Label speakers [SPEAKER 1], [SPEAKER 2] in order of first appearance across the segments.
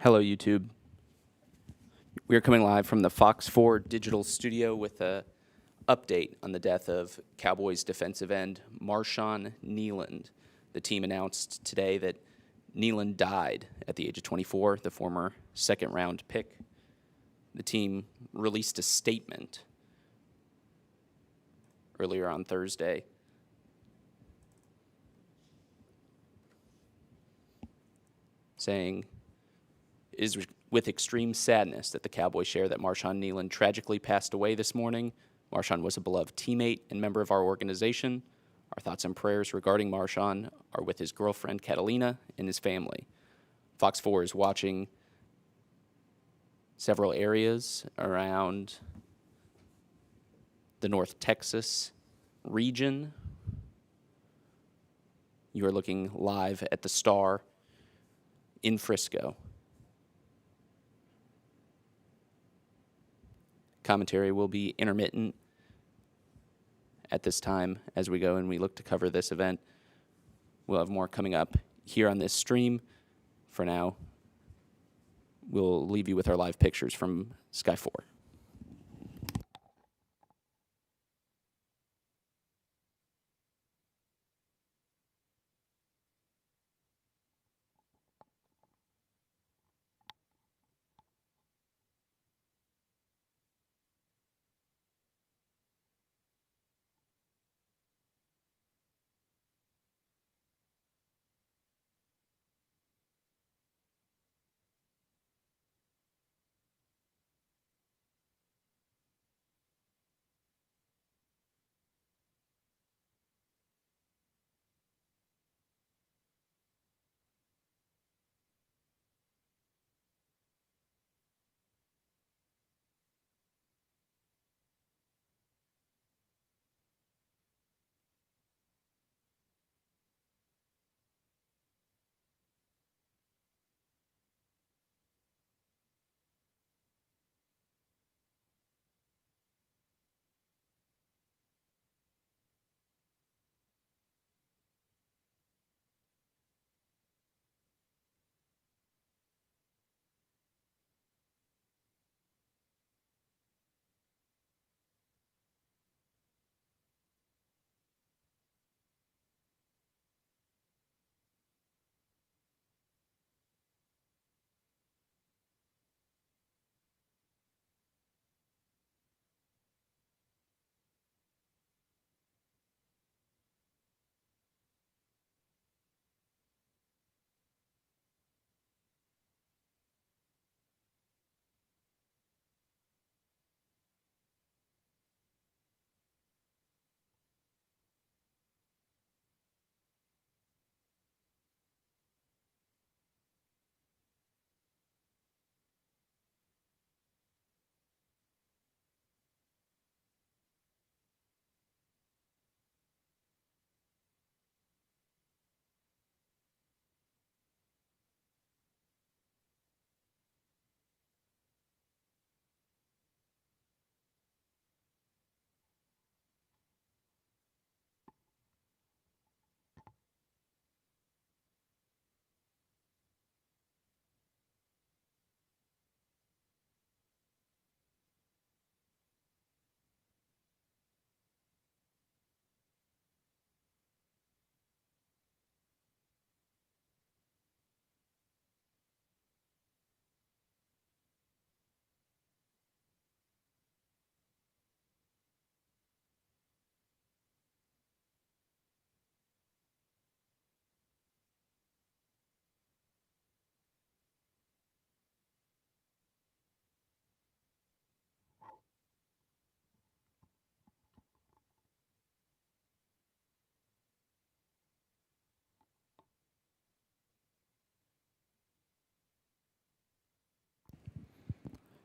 [SPEAKER 1] Hello, YouTube. We are coming live from the Fox 4 digital studio with a update on the death of Cowboys defensive end Marshon Kneeland. The team announced today that Neland died at the age of 24, the former second-round pick. The team released a statement earlier on Thursday saying, "It is with extreme sadness that the Cowboys share that Marshon Kneeland tragically passed away this morning. Marshon was a beloved teammate and member of our organization. Our thoughts and prayers regarding Marshon are with his girlfriend, Catalina, and his family." Fox 4 is watching several areas around the North Texas region. You are looking live at the Star in Frisco. Commentary will be intermittent at this time as we go and we look to cover this event. We'll have more coming up here on this stream. For now, we'll leave you with our live pictures from Sky 4.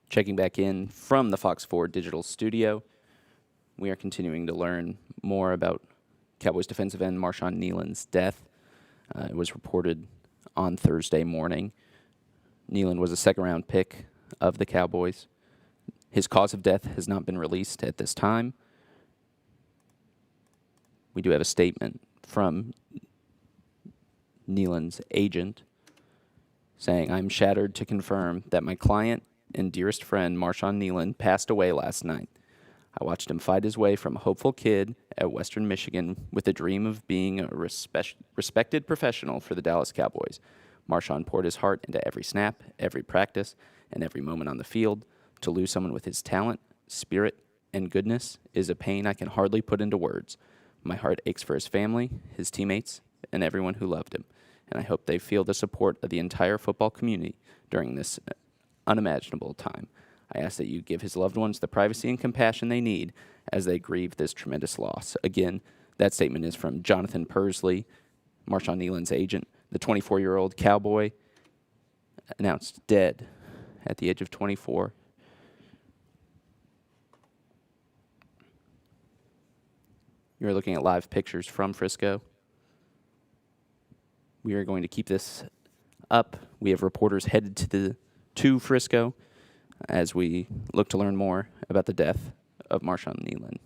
[SPEAKER 1] Checking back in from the Fox 4 digital studio, we are continuing to learn more about Cowboys defensive end Marshon Kneeland's death. It was reported on Thursday morning. Neland was a second-round pick of the Cowboys. His cause of death has not been released at this time. We do have a statement from Neland's agent saying, "I'm shattered to confirm that my client and dearest friend, Marshon Kneeland, passed away last night. I watched him fight his way from a hopeful kid at Western Michigan with a dream of being a respected professional for the Dallas Cowboys. Marshon poured his heart into every snap, every practice, and every moment on the field. To lose someone with his talent, spirit, and goodness is a pain I can hardly put into words. My heart aches for his family, his teammates, and everyone who loved him, and I hope they feel the support of the entire football community during this unimaginable time. I ask that you give his loved ones the privacy and compassion they need as they grieve this tremendous loss." Again, that statement is from Jonathan Persley, Marshon Kneeland's agent. The 24-year-old Cowboy announced dead at the age of 24. You're looking at live pictures from Frisco. We are going to keep this up. We have reporters headed to Frisco as we look to learn more about the death of Marshon Kneeland.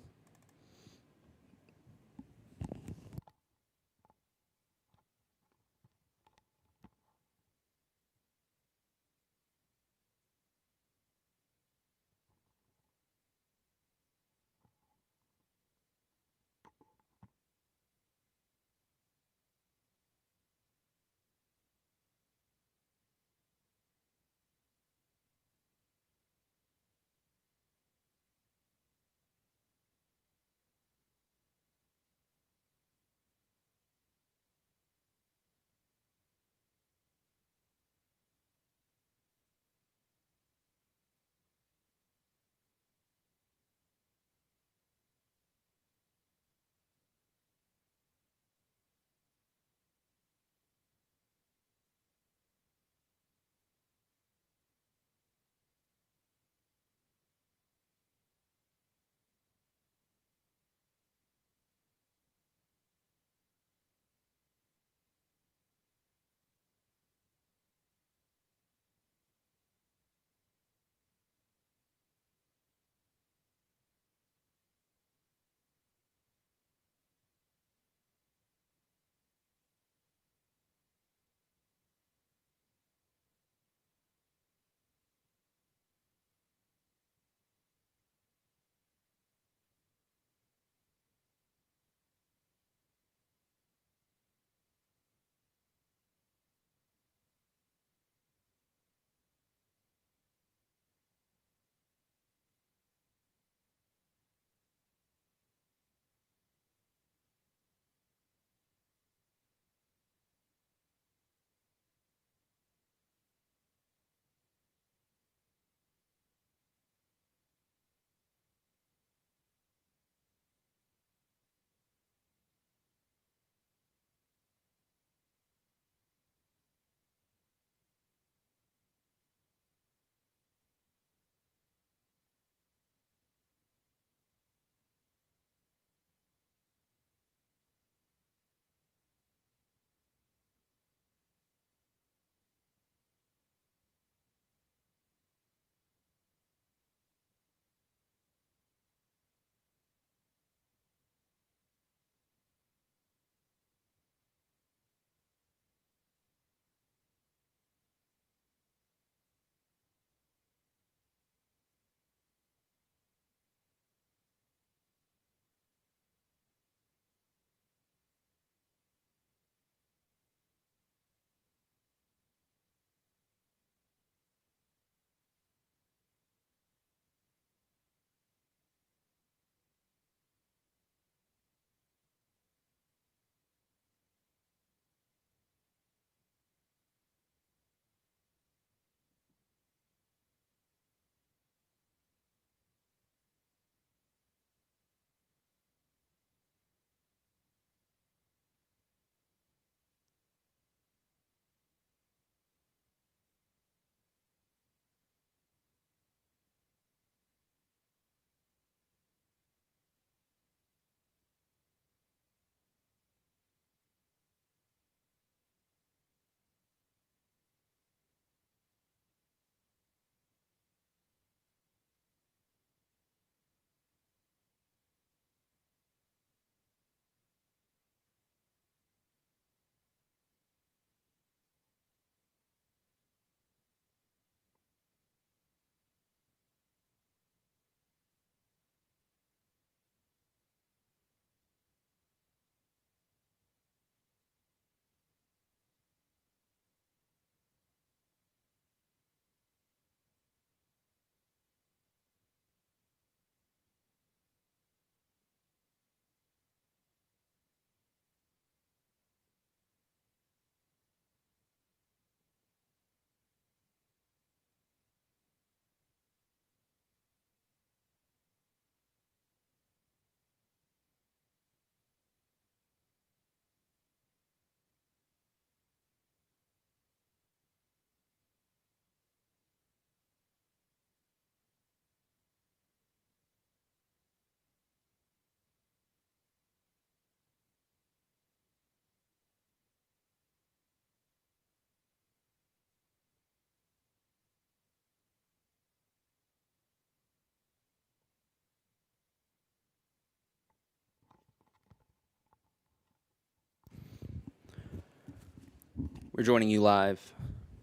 [SPEAKER 1] We're joining you live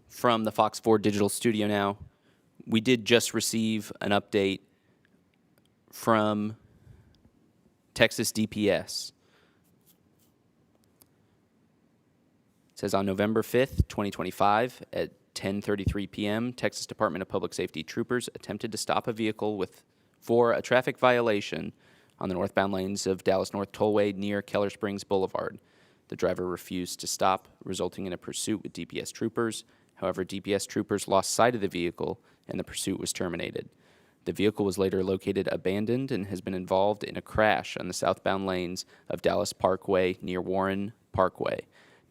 [SPEAKER 1] from the Fox 4 Digital Studio now. We did just receive an update from Texas DPS. It says on November 5th, 2025, at 10:33 p.m., Texas Department of Public Safety troopers attempted to stop a vehicle for a traffic violation on the northbound lanes of Dallas North Tollway near Keller Springs Boulevard. The driver refused to stop, resulting in a pursuit with DPS troopers. However, DPS troopers lost sight of the vehicle, and the pursuit was terminated. The vehicle was later located abandoned and has been involved in a crash on the southbound lanes of Dallas Parkway near Warren Parkway.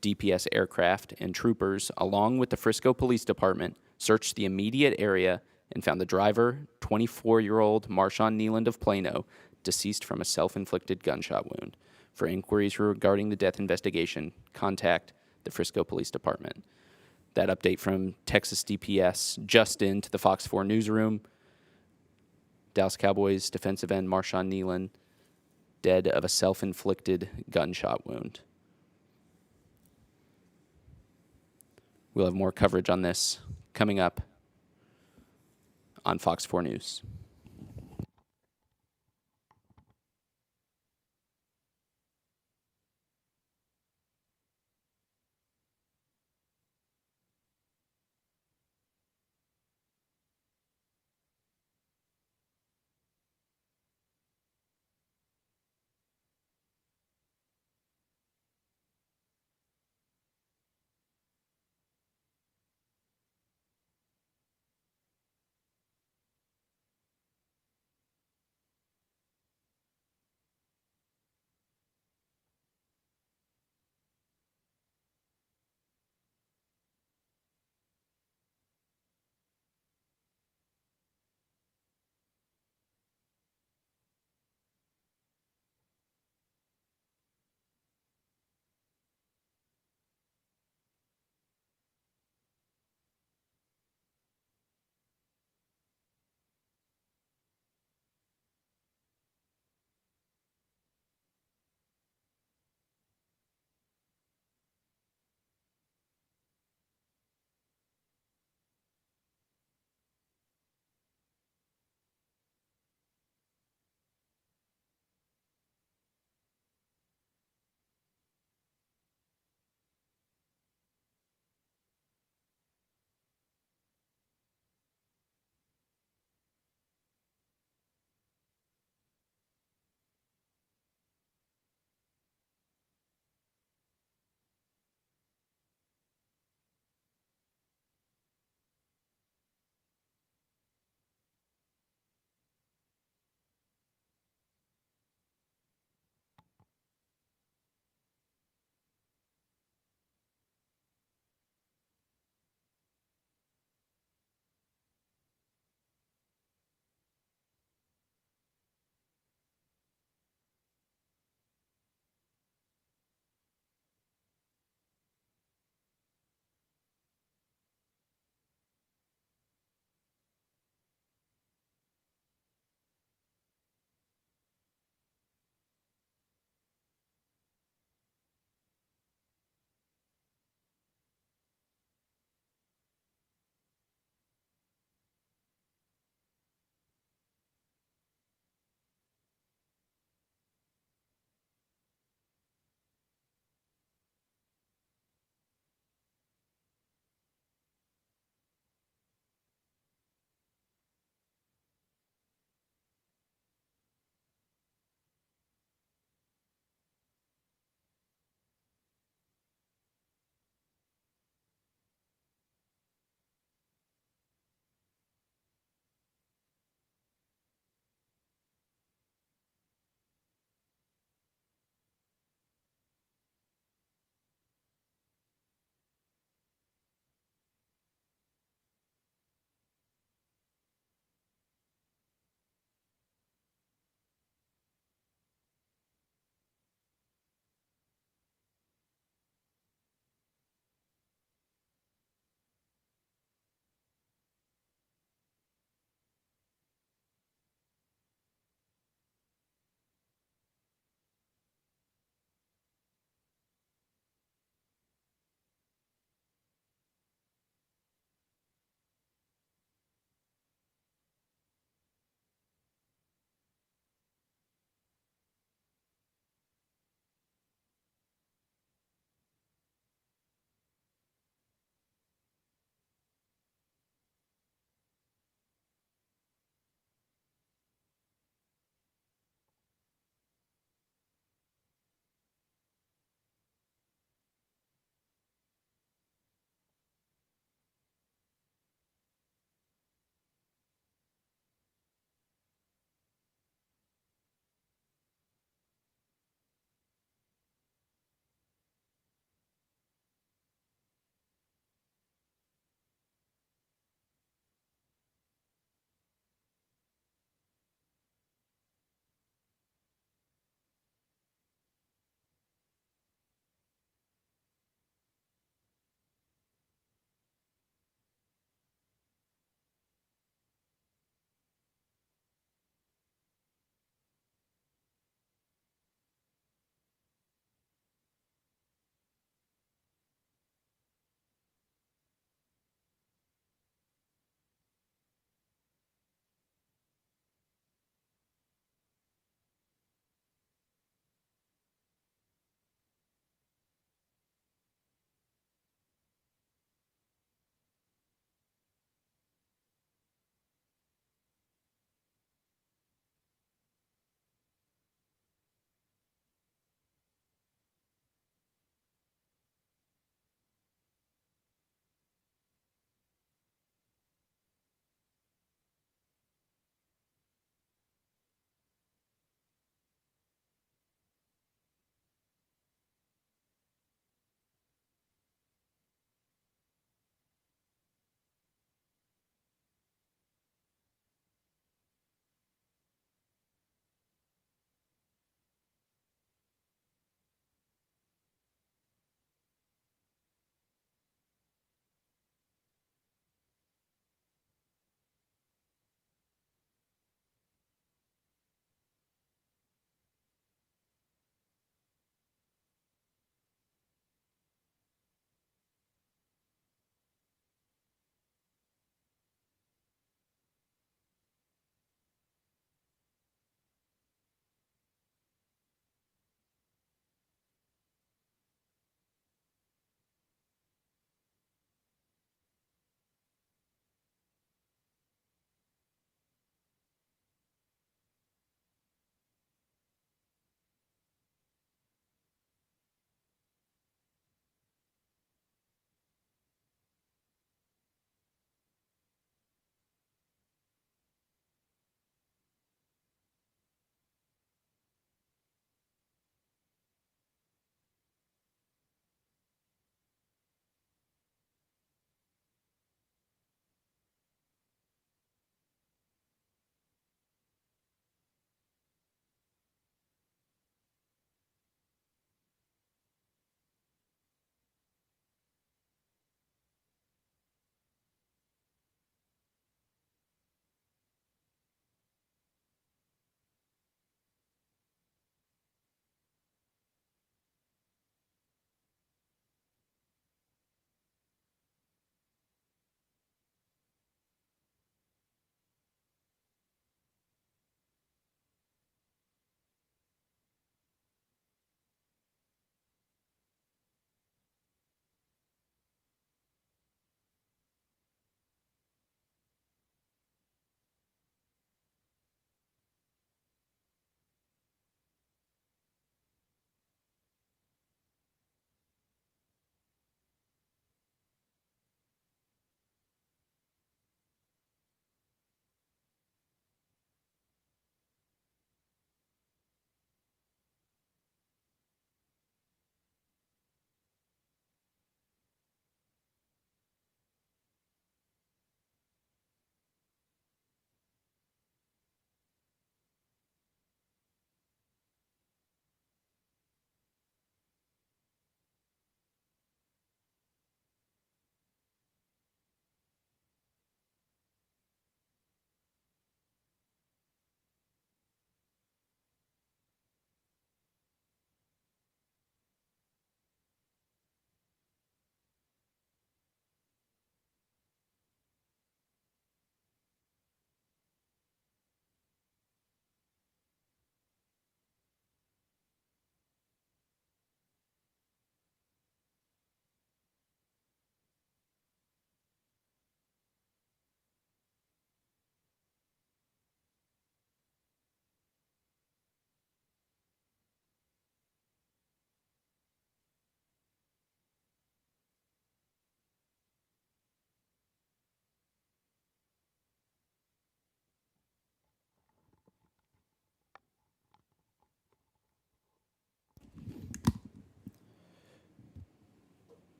[SPEAKER 1] DPS aircraft and troopers, along with the Frisco Police Department, searched the immediate area and found the driver, 24-year-old Marshon Kneeland of Plano, deceased from a self-inflicted gunshot wound. For inquiries regarding the death investigation, contact the Frisco Police Department. That update from Texas DPS just into the Fox 4 newsroom. Dallas Cowboys defensive end Marshon Kneeland, dead of a self-inflicted gunshot wound. We'll have more coverage on this coming up on Fox 4 News.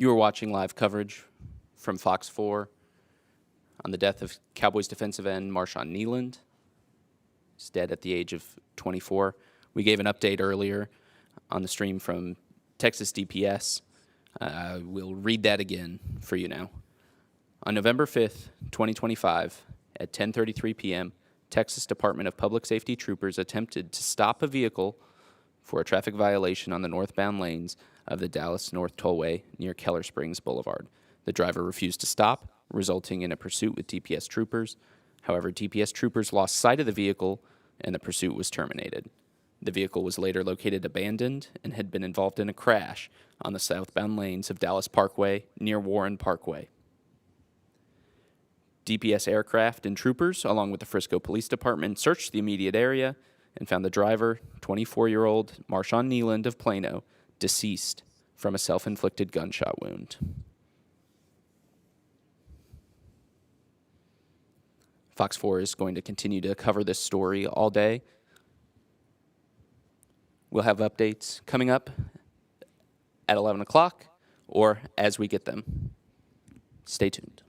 [SPEAKER 1] You are watching live coverage from Fox 4 on the death of Cowboys defensive end Marshon Kneeland. He's dead at the age of 24. We gave an update earlier on the stream from Texas DPS. We'll read that again for you now. On November 5th, 2025, at 10:33 p.m., Texas Department of Public Safety troopers attempted to stop a vehicle for a traffic violation on the northbound lanes of the Dallas North Tollway near Keller Springs Boulevard. The driver refused to stop, resulting in a pursuit with DPS troopers. However, DPS troopers lost sight of the vehicle and the pursuit was terminated. The vehicle was later located abandoned and had been involved in a crash on the southbound lanes of Dallas Parkway near Warren Parkway. DPS aircraft and troopers, along with the Frisco Police Department, searched the immediate area and found the driver, 24-year-old Marshon Kneeland of Plano, deceased from a self-inflicted gunshot wound. Fox 4 is going to continue to cover this story all day. We'll have updates coming up at 11 o'clock or as we get them. Stay tuned.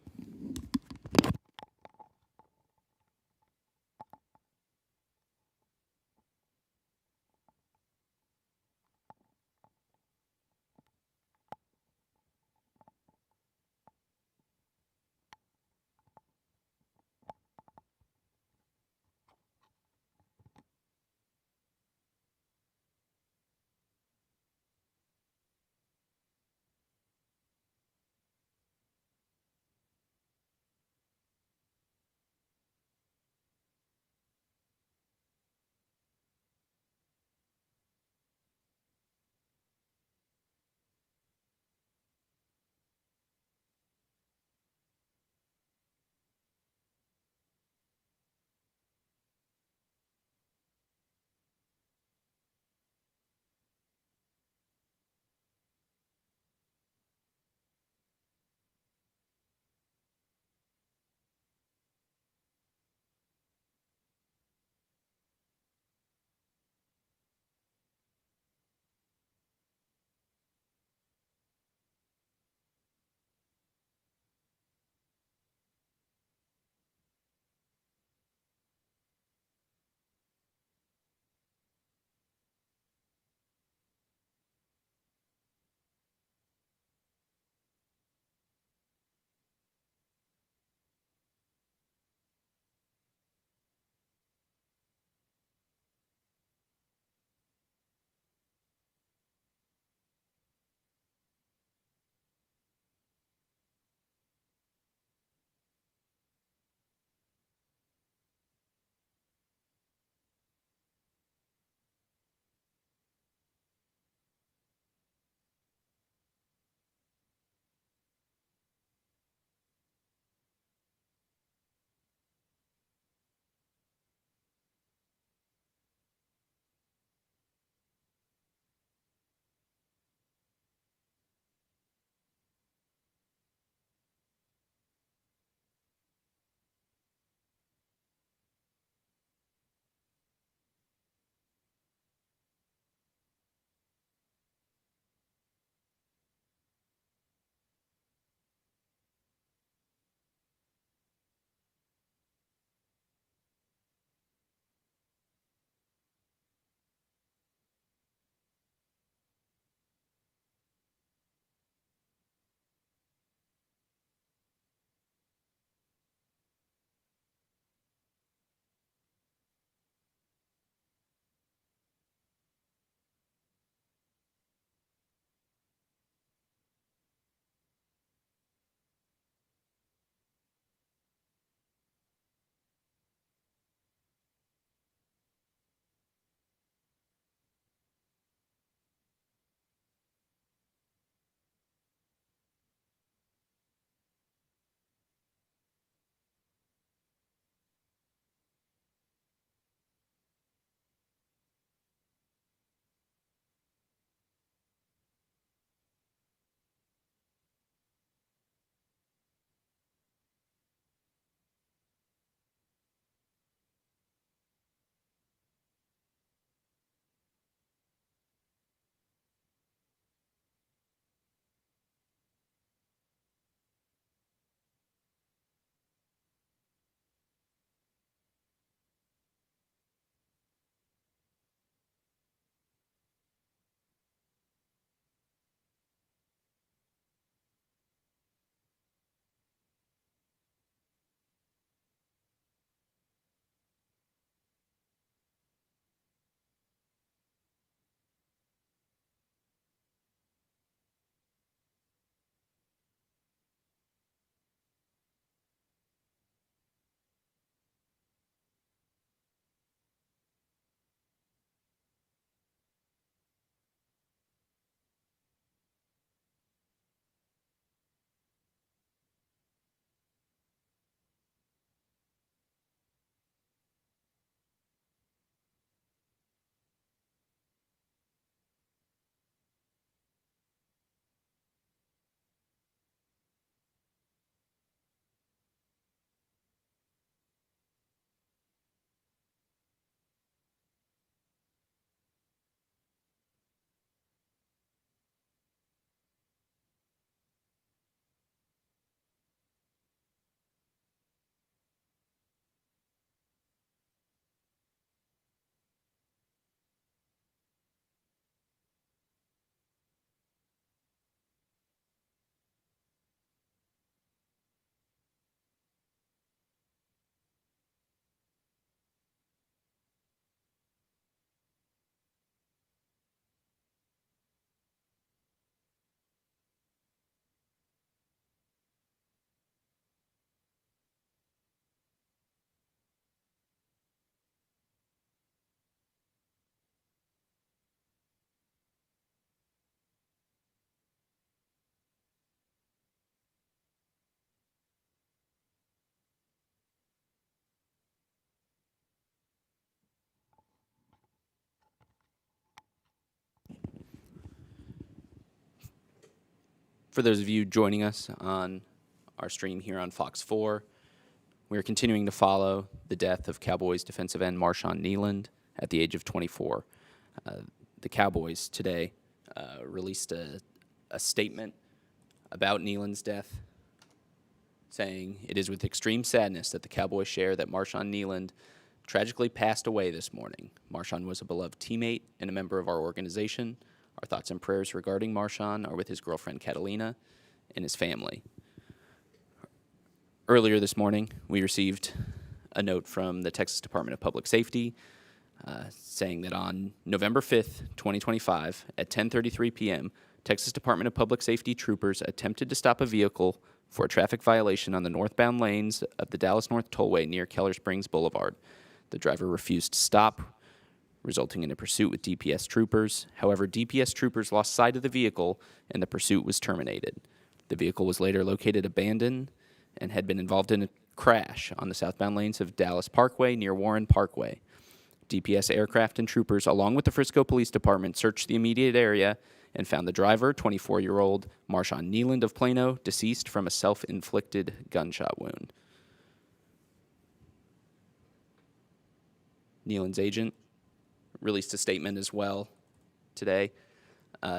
[SPEAKER 1] For those of you joining us on our stream here on Fox 4, we are continuing to follow the death of Cowboys defensive end Marshon Kneeland at the age of 24. The Cowboys today released a statement about Neland's death, saying, "It is with extreme sadness that the Cowboys share that Marshon Kneeland tragically passed away this morning. Marshon was a beloved teammate and a member of our organization. Our thoughts and prayers regarding Marshon are with his girlfriend Catalina and his family." Earlier this morning, we received a note from the Texas Department of Public Safety saying that on November 5th, 2025, at 10:33 p.m., Texas Department of Public Safety troopers attempted to stop a vehicle for a traffic violation on the northbound lanes of the Dallas North Tollway near Keller Springs Boulevard. The driver refused to stop, resulting in a pursuit with DPS troopers. However, DPS troopers lost sight of the vehicle, and the pursuit was terminated. The vehicle was later located abandoned and had been involved in a crash on the southbound lanes of Dallas Parkway near Warren Parkway. DPS aircraft and troopers, along with the Frisco Police Department, searched the immediate area and found the driver, 24-year-old Marshon Kneeland of Plano, deceased from a self-inflicted gunshot wound. Neland's agent released a statement as well today,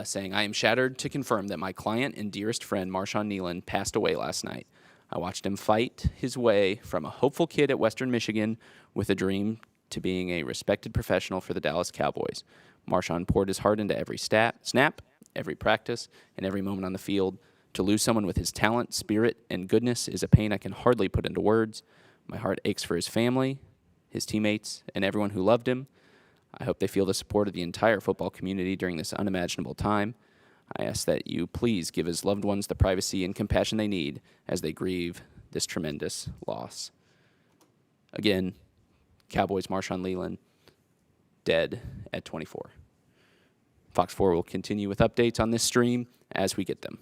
[SPEAKER 1] saying, "I am shattered to confirm that my client and dearest friend Marshon Kneeland passed away last night. I watched him fight his way from a hopeful kid at Western Michigan with a dream to being a respected professional for the Dallas Cowboys. Marshon poured his heart into every snap, every practice, and every moment on the field. To lose someone with his talent, spirit, and goodness is a pain I can hardly put into words. My heart aches for his family, his teammates, and everyone who loved him. I hope they feel the support of the entire football community during this unimaginable time. I ask that you please give his loved ones the privacy and compassion they need as they grieve this tremendous loss." Again, Cowboys Marshawn Kneeland, dead at 24. Fox 4 will continue with updates on this stream as we get them.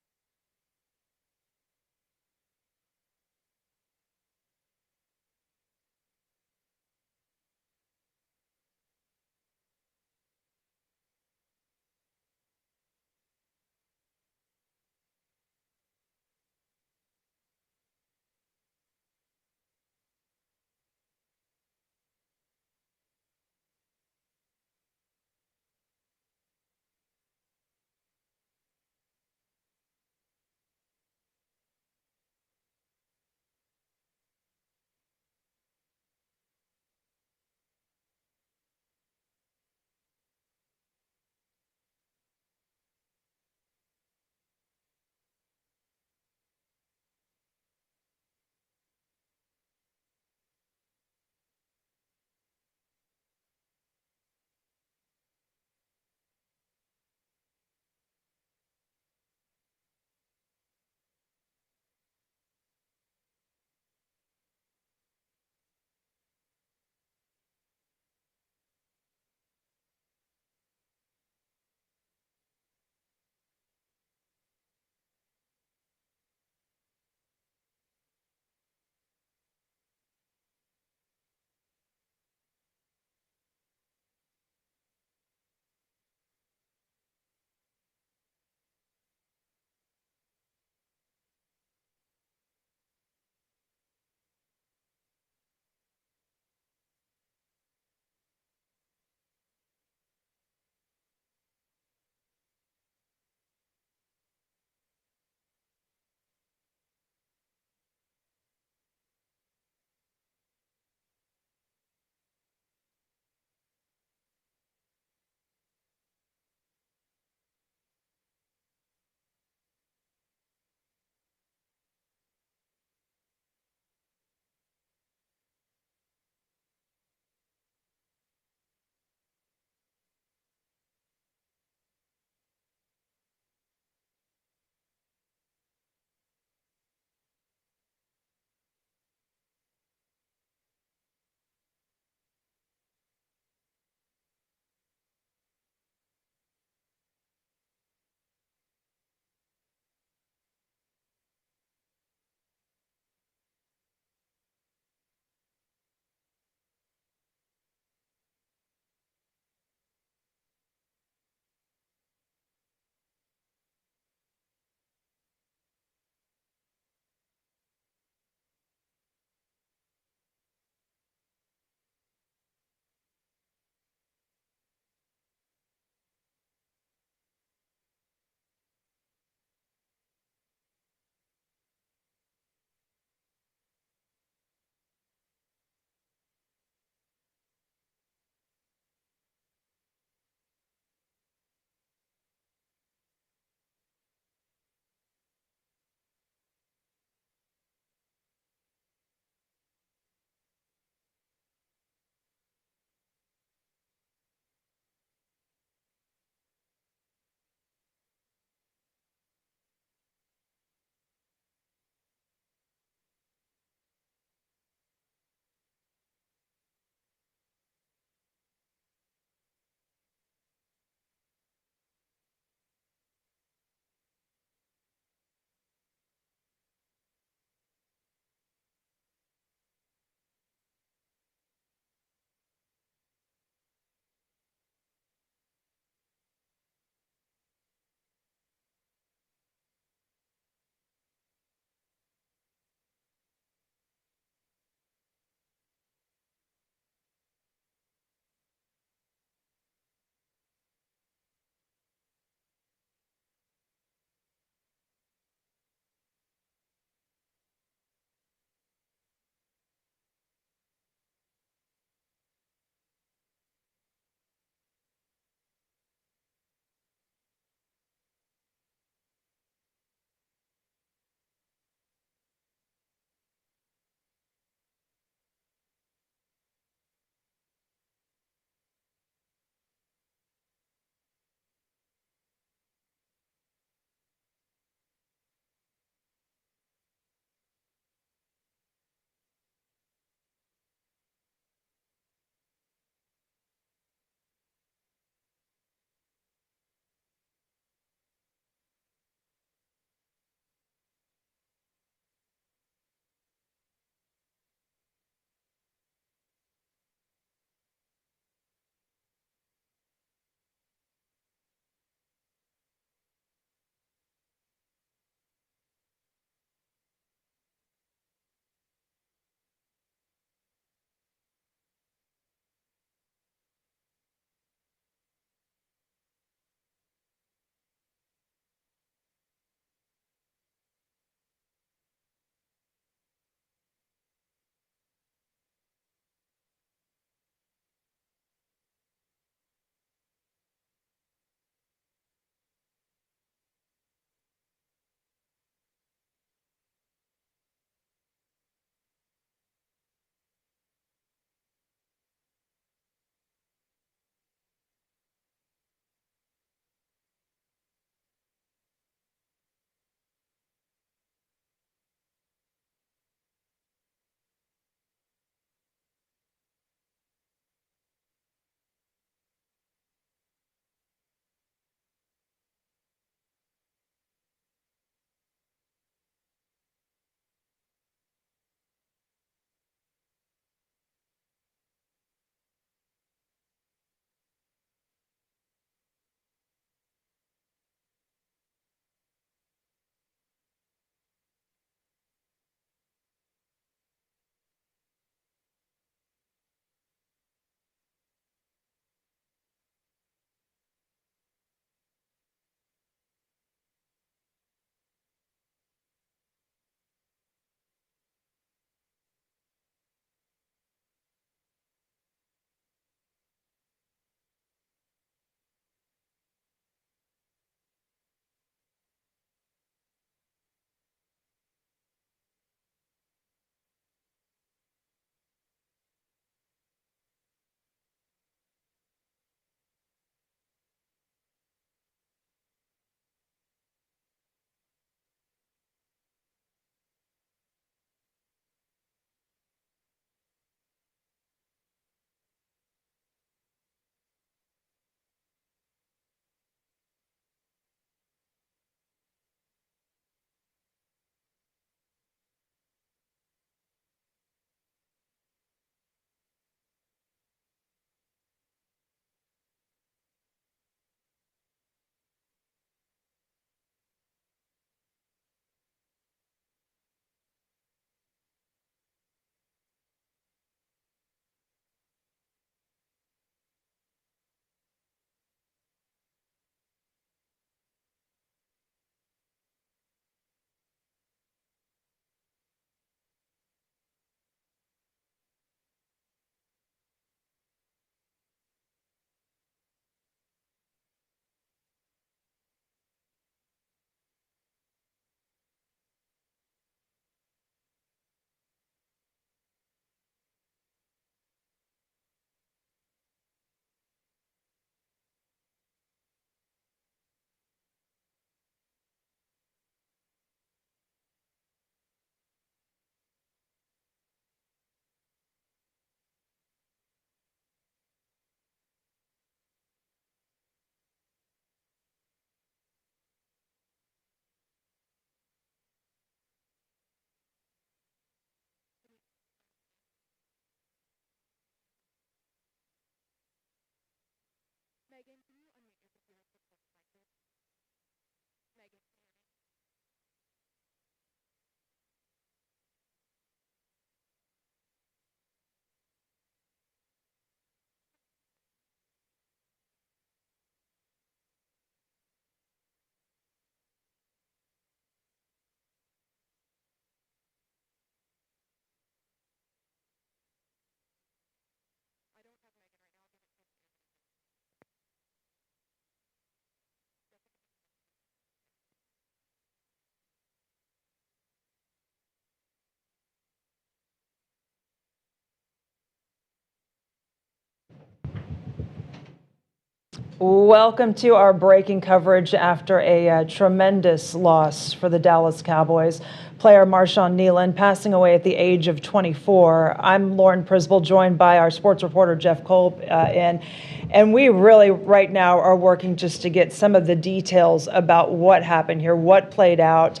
[SPEAKER 2] Welcome to our breaking coverage after a tremendous loss for the Dallas Cowboys. Player Marshawn Kneeland passing away at the age of 24. I'm Lauren Prisbel, joined by our sports reporter Jeff Kolb, and we really right now are working just to get some of the details about what happened here, what played out.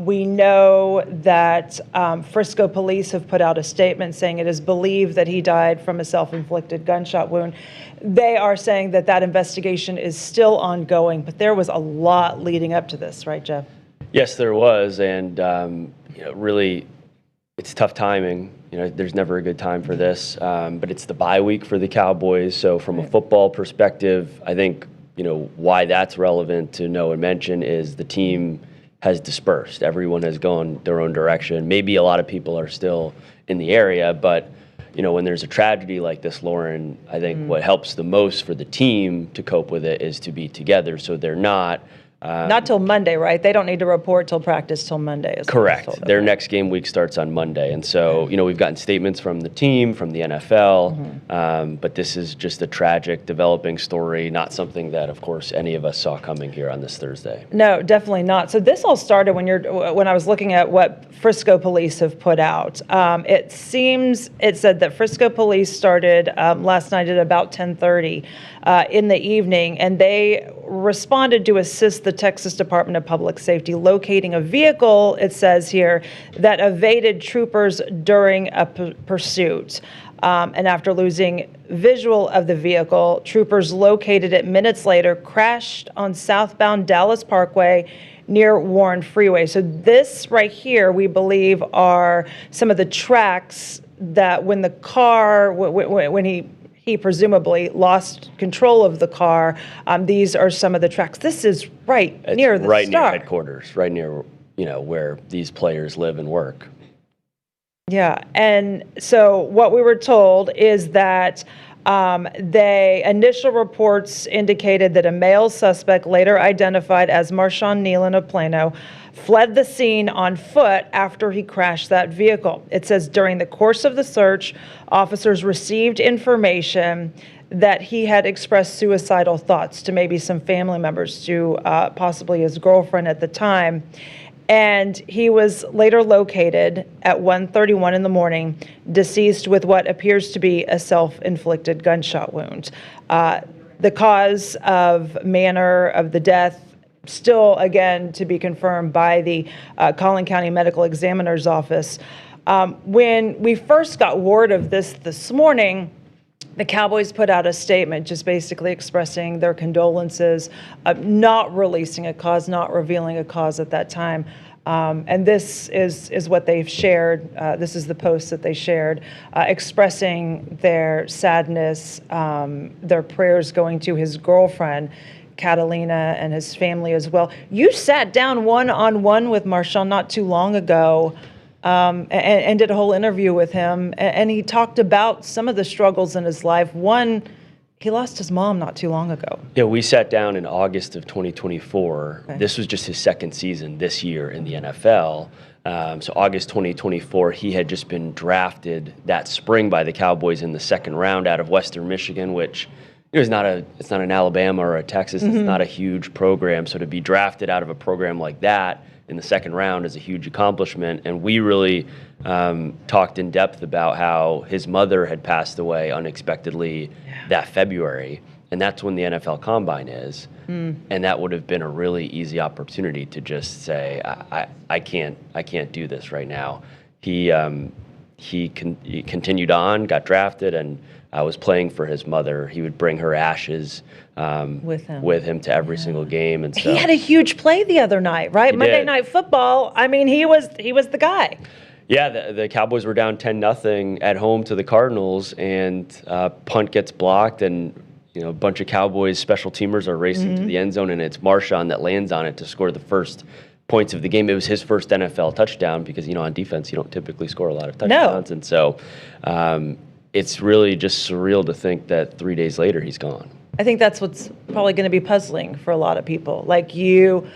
[SPEAKER 2] We know that Frisco police have put out a statement saying it is believed that he died from a self-inflicted gunshot wound. They are saying that that investigation is still ongoing, but there was a lot leading up to this, right, Jeff?
[SPEAKER 3] Yes, there was, and really, it's tough timing. There's never a good time for this, but it's the bye week for the Cowboys. So from a football perspective, I think why that's relevant to know and mention is the team has dispersed. Everyone has gone their own direction. Maybe a lot of people are still in the area, but when there's a tragedy like this, Lauren, I think what helps the most for the team to cope with it is to be together, so they're not
[SPEAKER 2] till Monday, right? They don't need to report till practice till Monday.
[SPEAKER 3] Correct. Their next game week starts on Monday. And so, we've gotten statements from the team, from the NFL, but this is just a tragic developing story, not something that, of course, any of us saw coming here on this Thursday.
[SPEAKER 2] No, definitely not. So this all started when I was looking at what Frisco police have put out. It said that Frisco police started last night at about 10:30 in the evening, and they responded to assist the Texas Department of Public Safety locating a vehicle, it says here, that evaded troopers during a pursuit. And after losing visual of the vehicle, troopers located it minutes later, crashed on southbound Dallas Parkway near Warren Freeway. So this right here, we believe, are some of the tracks that when the car, when he presumably lost control of the car. These are some of the tracks. This is near the
[SPEAKER 3] right
[SPEAKER 2] start.
[SPEAKER 3] Near headquarters, right near where these players live and work.
[SPEAKER 2] Yeah, and so what we were told is that initial reports indicated that a male suspect, later identified as Marshon Kneeland of Plano, fled the scene on foot after he crashed that vehicle. It says during the course of the search, officers received information that he had expressed suicidal thoughts to maybe some family members, to possibly his girlfriend at the time. And he was later located at 1:31 in the morning, deceased with what appears to be a self-inflicted gunshot wound. The cause of manner of the death still, again, to be confirmed by the Collin County Medical Examiner's Office. When we first got word of this morning, the Cowboys put out a statement just basically expressing their condolences, not releasing a cause, not revealing a cause at that time. And this is what they've shared. This is the post that they shared, expressing their sadness, their prayers going to his girlfriend, Catalina, and his family as well. You sat down one-on-one with Marshon not too long ago, and did a whole interview with him, and he talked about some of the struggles in his life. One, he lost his mom not too long ago.
[SPEAKER 3] Yeah, we sat down in August of 2024.
[SPEAKER 2] Okay.
[SPEAKER 3] This was just his second season this year in the NFL. So August 2024, he had just been drafted that spring by the Cowboys in the second round out of Western Michigan, which it's not an Alabama or a Texas. It's not a huge program. So to be drafted out of a program like that in the second round is a huge accomplishment. And we really talked in depth about how his mother had passed away unexpectedly that February. And that's when the NFL Combine is. And that would have been a really easy opportunity to just say, I can't do this right now. He continued on, got drafted, and was playing for his mother. He would bring her ashes with him to every single game, and so
[SPEAKER 2] he had a huge play the other night, right? Monday Night Football. I mean, he was the guy.
[SPEAKER 3] Yeah, the Cowboys were down 10-0 at home to the Cardinals, and punt gets blocked, and a bunch of Cowboys special teamers are racing to the end zone, and it's Marshon that lands on it to score the first points of the game. It was his first NFL touchdown because on defense you don't typically score a lot of touchdowns, and so it's really just surreal to think that 3 days later he's gone.
[SPEAKER 2] I think that's what's probably going to be puzzling for a lot of people. Like, you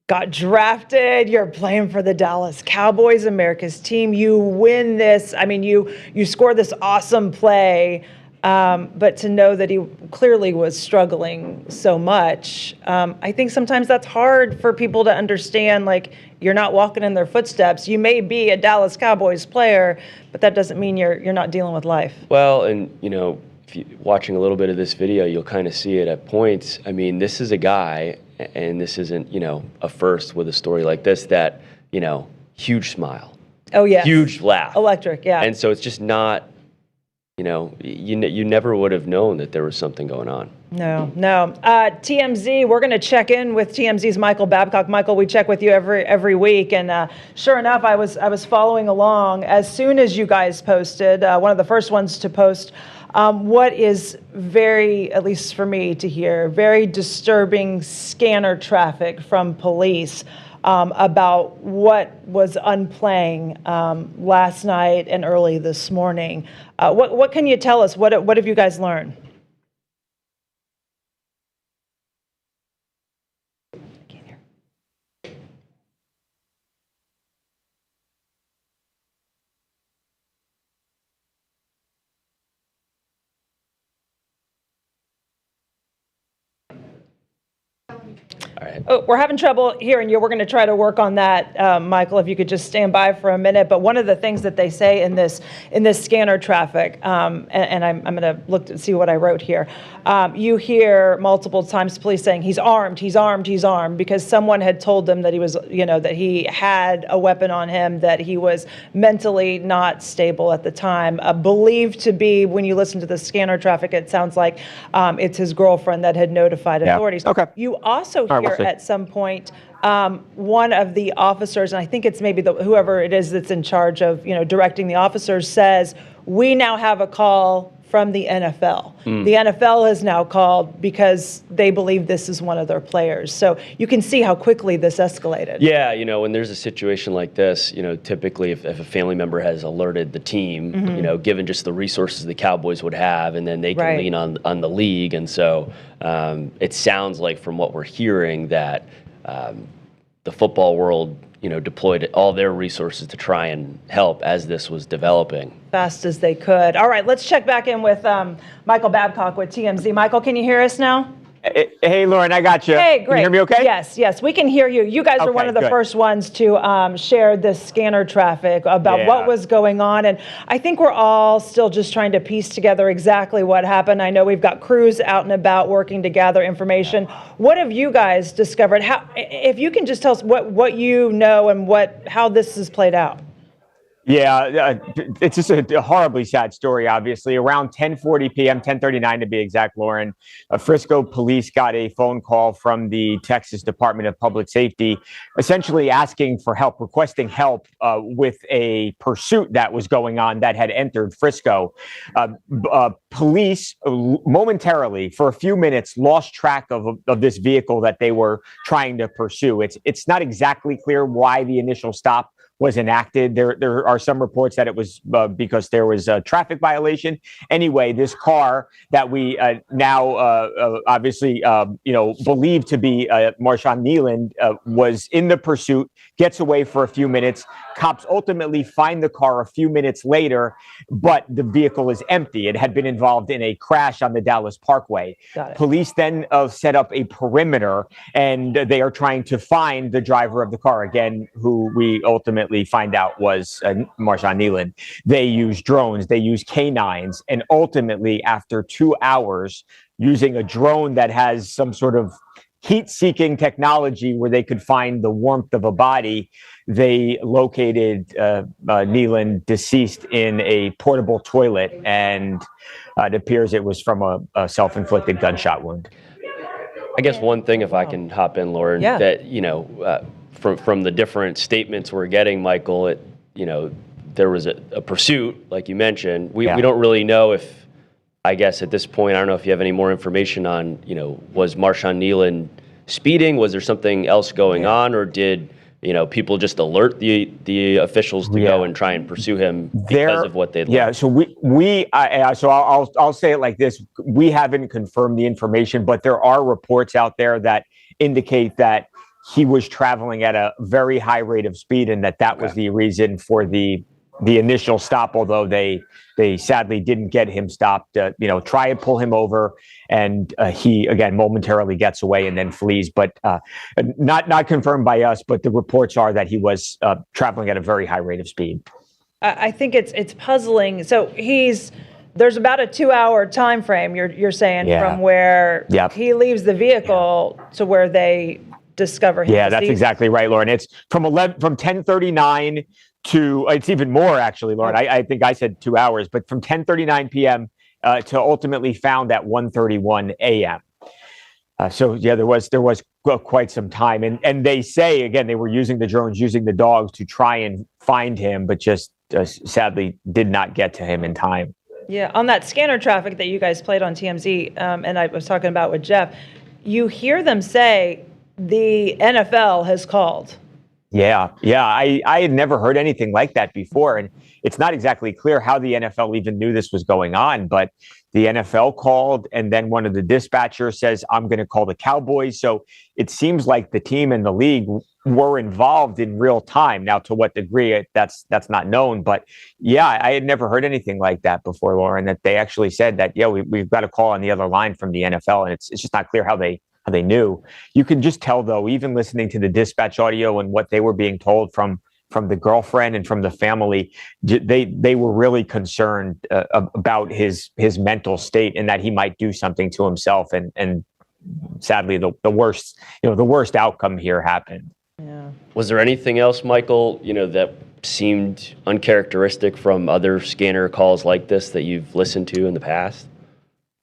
[SPEAKER 2] got drafted, you're playing for the Dallas Cowboys, America's team, you win this. I mean, you score this awesome play, But to know that he clearly was struggling so much, I think sometimes that's hard for people to understand. Like, you're not walking in their footsteps. You may be a Dallas Cowboys player, but that doesn't mean you're not dealing with life.
[SPEAKER 3] Well, and if you're watching a little bit of this video, you'll kind of see it at points. I mean, this is a guy, and this isn't a first with a story like this, that huge smile.
[SPEAKER 2] Oh yeah,
[SPEAKER 3] huge laugh,
[SPEAKER 2] electric. Yeah,
[SPEAKER 3] and so it's just not. You never would have known that there was something going on.
[SPEAKER 2] No. TMZ, we're going to check in with TMZ's Michael Babcock. Michael, we check with you every week, and sure enough, I was following along as soon as you guys posted. One of the first ones to post. What is very, at least for me to hear, very disturbing scanner traffic from police. About what was unplaying last night and early this morning. What can you tell us? What have you guys learned?
[SPEAKER 3] All right.
[SPEAKER 2] Oh, we're having trouble hearing you. We're going to try to work on that, Michael, if you could just stand by for a minute. But one of the things that they say in this scanner traffic, and I'm going to look to see what I wrote here. You hear multiple times police saying he's armed, because someone had told them that he was, that he had a weapon on him, that he was mentally not stable at the time. Believed to be, when you listen to the scanner traffic, it sounds like it's his girlfriend that had notified authorities.
[SPEAKER 4] Okay.
[SPEAKER 2] You also hear
[SPEAKER 4] we'll see.
[SPEAKER 2] at some point one of the officers, and I think it's maybe whoever it is that's in charge of directing the officers, says, we now have a call from the NFL. The NFL has now called because they believe this is one of their players. So you can see how quickly this escalated.
[SPEAKER 3] Yeah, when there's a situation like this, typically if a family member has alerted the team, given just the resources the Cowboys would have, and then they can lean on the league. And so it sounds like, from what we're hearing, that the football world deployed all their resources to try and help as this was developing.
[SPEAKER 2] Fast as they could. All right, let's check back in with Michael Babcock with TMZ. Michael, can you hear us now?
[SPEAKER 4] Hey, Lauren, I got you.
[SPEAKER 2] Hey, great.
[SPEAKER 4] Can you hear me okay?
[SPEAKER 2] Yes, we can hear you. You guys are one of the first ones to share this scanner traffic about what was going on. And I think we're all still just trying to piece together exactly what happened. I know we've got crews out and about working to gather information. What have you guys discovered? If you can just tell us what you know and how this has played out.
[SPEAKER 4] Yeah, it's just a horribly sad story, obviously. Around 10:40 p.m., 10:39 to be exact, Lauren, Frisco police got a phone call from the Texas Department of Public Safety, essentially asking for help, requesting help with a pursuit that was going on that had entered Frisco. Police momentarily, for a few minutes, lost track of this vehicle that they were trying to pursue. It's not exactly clear why the initial stop was enacted. There are some reports that it was because there was a traffic violation. Anyway, this car that we now obviously believe to be Marshon Kneeland was in the pursuit, gets away for a few minutes. Cops ultimately find the car a few minutes later, but the vehicle is empty. It had been involved in a crash on the Dallas Parkway. Police then set up a perimeter, and they are trying to find the driver of the car, again, who we ultimately find out was Marshon Kneeland. They use drones, they use canines, and ultimately, after 2 hours, using a drone that has some sort of heat-seeking technology where they could find the warmth of a body, they located Neland deceased in a portable toilet, and it appears it was from a self-inflicted gunshot wound.
[SPEAKER 3] I guess one thing, if I can hop in, Lauren, that from the different statements we're getting, Michael, there was a pursuit, like you mentioned. We don't really know if, I guess at this point, I don't know if you have any more information on, was Marshon Kneeland speeding? Was there something else going on, or did people just alert the officials to go and try and pursue him because of what they'd learned?
[SPEAKER 4] Yeah, so I'll say it like this: we haven't confirmed the information, but there are reports out there that indicate that he was traveling at a very high rate of speed, and that was the reason for the the initial stop, although they sadly didn't get him stopped. Try and pull him over, and he again momentarily gets away and then flees. But not confirmed by us. But the reports are that he was traveling at a very high rate of speed.
[SPEAKER 2] I think it's puzzling. So there's about a 2-hour time frame. You're saying from where he leaves the vehicle to where they discover him.
[SPEAKER 4] Yeah, that's exactly right, Lauren. It's from 10:39 to it's even more actually, Lauren. I think I said 2 hours, but from 10:39 p.m. To ultimately found at 1:31 a.m. So there was quite some time, and they say again they were using the drones, using the dogs to try and find him, but just sadly did not get to him in time.
[SPEAKER 2] Yeah, on that scanner traffic that you guys played on TMZ, and I was talking about with Jeff, you hear them say the NFL has called.
[SPEAKER 4] Yeah. I had never heard anything like that before, and it's not exactly clear how the NFL even knew this was going on, but the NFL called, and then one of the dispatchers says, I'm going to call the Cowboys. So it seems like the team and the league were involved in real time. Now, to what degree, that's not known. But yeah, I had never heard anything like that before, Lauren, that they actually said that, we've got a call on the other line from the NFL, and it's just not clear how they knew. You can just tell, though, even listening to the dispatch audio and what they were being told from the girlfriend and from the family, they were really concerned about his mental state and that he might do something to himself. And sadly, the worst outcome here happened.
[SPEAKER 2] Yeah.
[SPEAKER 3] Was there anything else, Michael, that seemed uncharacteristic from other scanner calls like this that you've listened to in the past?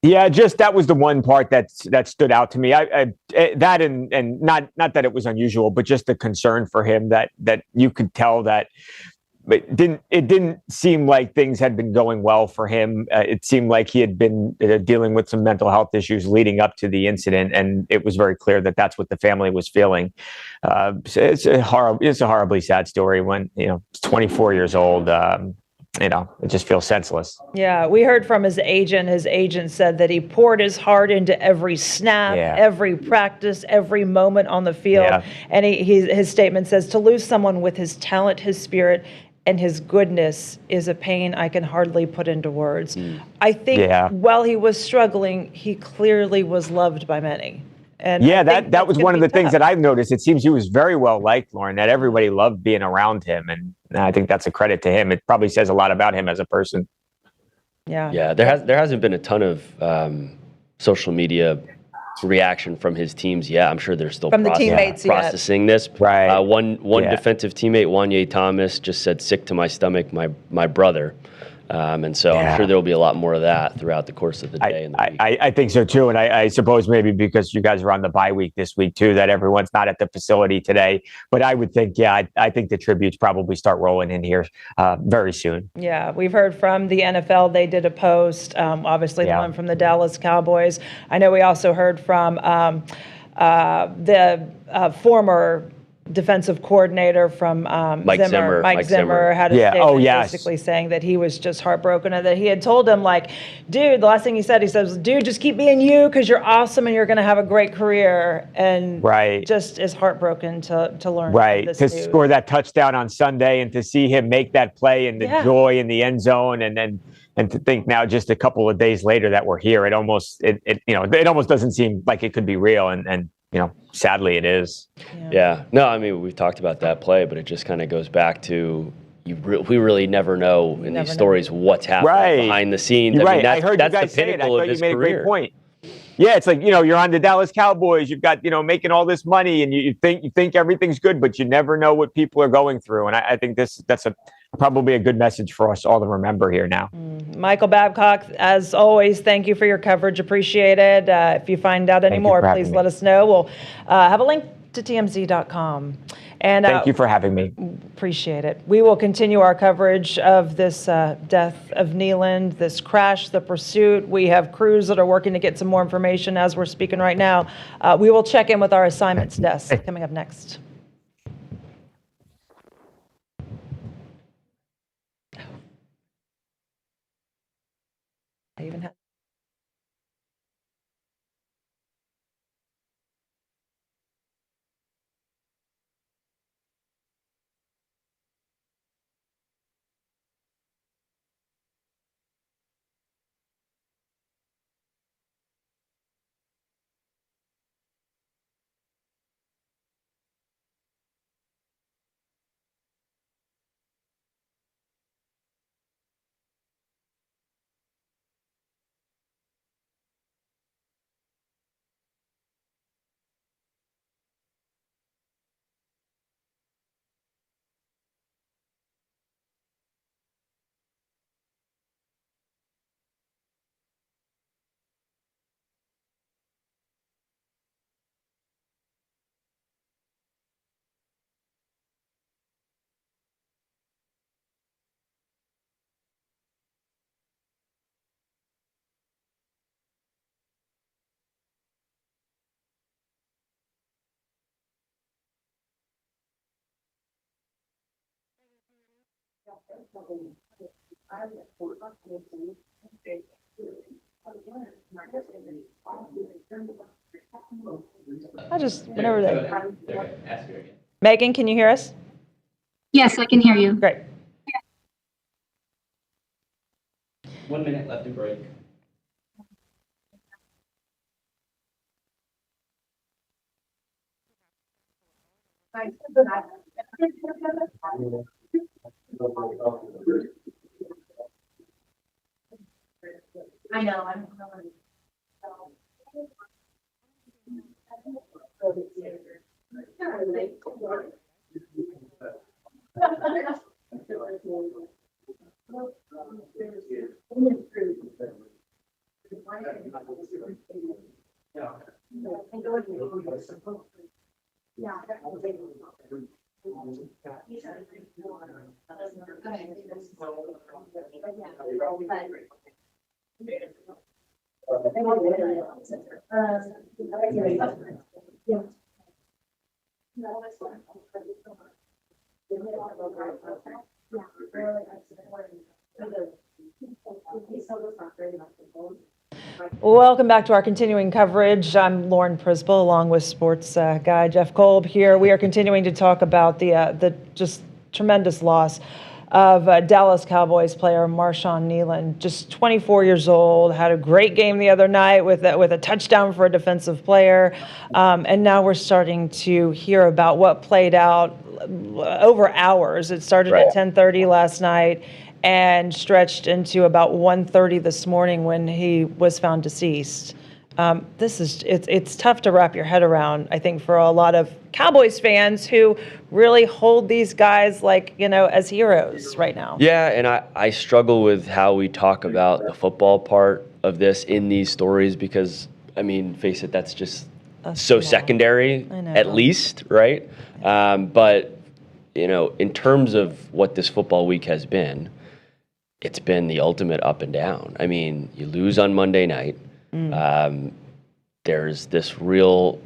[SPEAKER 4] Yeah, just that was the one part that stood out to me. That and not that it was unusual, but just the concern for him that you could tell that it didn't seem like things had been going well for him. It seemed like he had been dealing with some mental health issues leading up to the incident, and it was very clear that that's what the family was feeling. It's a horribly sad story when 24 years old. It just feels senseless.
[SPEAKER 2] Yeah, we heard from his agent. His agent said that he poured his heart into every snap, every practice, every moment on the field. Yeah. And his statement says, to lose someone with his talent, his spirit, and his goodness is a pain I can hardly put into words. I think while he was struggling, he clearly was loved by many. And
[SPEAKER 4] that was one of the things that I've noticed. It seems he was very well liked, Lauren, that everybody loved being around him. And I think that's a credit to him. It probably says a lot about him as a person.
[SPEAKER 2] Yeah.
[SPEAKER 3] Yeah, there hasn't been a ton of social media reaction from his teams yet. I'm sure they're still
[SPEAKER 2] from the teammates
[SPEAKER 3] processing this.
[SPEAKER 4] Right.
[SPEAKER 3] One defensive teammate, Wanye Thomas, just said, sick to my stomach, my brother. And so I'm sure there will be a lot more of that throughout the course of the day. And the week.
[SPEAKER 4] I think so too. And I suppose maybe because you guys are on the bye week this week too, that everyone's not at the facility today. But I would think, I think the tributes probably start rolling in here very soon.
[SPEAKER 2] Yeah, we've heard from the NFL. They did a post, obviously the one from the Dallas Cowboys. I know we also heard from the former defensive coordinator from Mike Zimmer had a statement basically saying that he was just heartbroken and that he had told him, like, dude, the last thing he says, dude, just keep being you because you're awesome and you're going to have a great career. And just is heartbroken to learn.
[SPEAKER 4] Right, to score that touchdown on Sunday and to see him make that play and the joy in the end zone and to think now just a couple of days later that we're here, it almost doesn't seem like it could be real and sadly it is.
[SPEAKER 3] Yeah. No, I mean, we've talked about that play, but it just kind of goes back to we really never know in these stories what's happening behind the scenes.
[SPEAKER 4] You're
[SPEAKER 3] I mean,
[SPEAKER 4] I heard
[SPEAKER 3] that's
[SPEAKER 4] you guys
[SPEAKER 3] the pinnacle
[SPEAKER 4] say it. I thought
[SPEAKER 3] of his
[SPEAKER 4] you made
[SPEAKER 3] career.
[SPEAKER 4] a great point. Yeah, it's like, you're on the Dallas Cowboys, you've got, making all this money and you think everything's good, but you never know what people are going through. And I think that's probably a good message for us all to remember here now.
[SPEAKER 2] Michael Babcock, as always, thank you for your coverage. Appreciate it. If you find out any more, please let us know. We'll have a link to tmz.com. And
[SPEAKER 4] thank you for having me.
[SPEAKER 2] Appreciate it. We will continue our coverage of this death of Neland, this crash, the pursuit. We have crews that are working to get some more information as we're speaking right now. We will check in with our assignments desk coming up next. I even have Whenever they. Megan, can you hear us?
[SPEAKER 5] Yes, I can hear you.
[SPEAKER 2] Great.
[SPEAKER 1] 1 minute left to break.
[SPEAKER 5] I know.
[SPEAKER 2] Welcome back to our continuing coverage. I'm Lauren Prisbel, along with sports guy Jeff Kolb here. We are continuing to talk about the just tremendous loss of Dallas Cowboys player Marshon Kneeland, just 24 years old, had a great game the other night with a touchdown for a defensive player. And now we're starting to hear about what played out over hours. It started at 10:30 last night and stretched into about 1:30 this morning when he was found deceased. It's tough to wrap your head around, I think, for a lot of Cowboys fans who really hold these guys as heroes right now.
[SPEAKER 3] Yeah, and I struggle with how we talk about the football part of this in these stories because, I mean, face it, that's just so secondary, at least, right? But, in terms of what this football week has been, it's been the ultimate up and down. I mean, you lose on Monday night. There's this real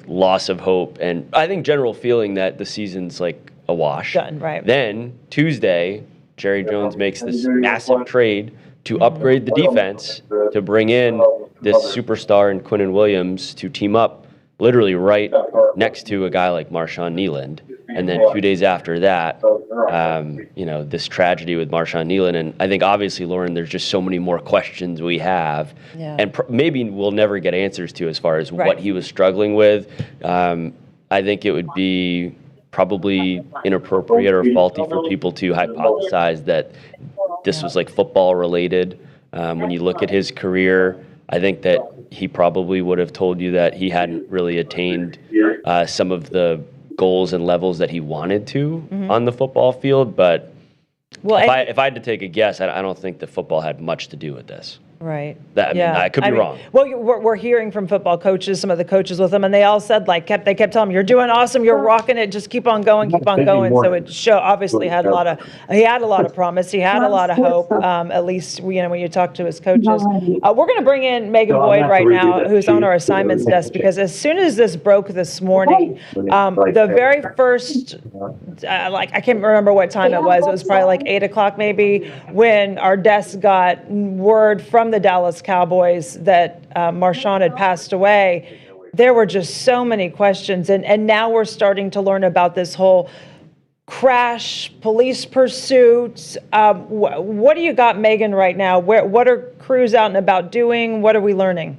[SPEAKER 3] loss of hope and I think general feeling that the season's a wash.
[SPEAKER 2] Done, right.
[SPEAKER 3] Then Tuesday, Jerry Jones makes this massive trade to upgrade the defense to bring in this superstar in Quinnen Williams to team up literally right next to a guy like Marshon Kneeland. And then 2 days after that, this tragedy with Marshon Kneeland. And I think obviously, Lauren, there's just so many more questions we have.
[SPEAKER 2] Yeah.
[SPEAKER 3] And maybe we'll never get answers to as far as what he was struggling with. I think it would be probably inappropriate or faulty for people to hypothesize that this was football related. When you look at his career, I think that he probably would have told you that he hadn't really attained some of the goals and levels that he wanted to on the football field. But if I had to take a guess, I don't think that football had much to do with this.
[SPEAKER 2] Right.
[SPEAKER 3] I could be wrong.
[SPEAKER 2] Well, we're hearing from football coaches, some of the coaches with them, and they all said they kept telling him, "You're doing awesome. You're rocking it. Just keep on going, keep on going." So it obviously he had a lot of promise. He had a lot of hope. At least when you talk to his coaches. We're going to bring in Megan Boyd right now, who's on our assignments desk, because as soon as this broke this morning, the very first, I can't remember what time it was. It was probably 8:00 maybe when our desk got word from the Dallas Cowboys that Marshon had passed away. There were just so many questions, and now we're starting to learn about this whole crash, police pursuit. What do you got, Megan, right now? What are crews out and about doing? What are we learning?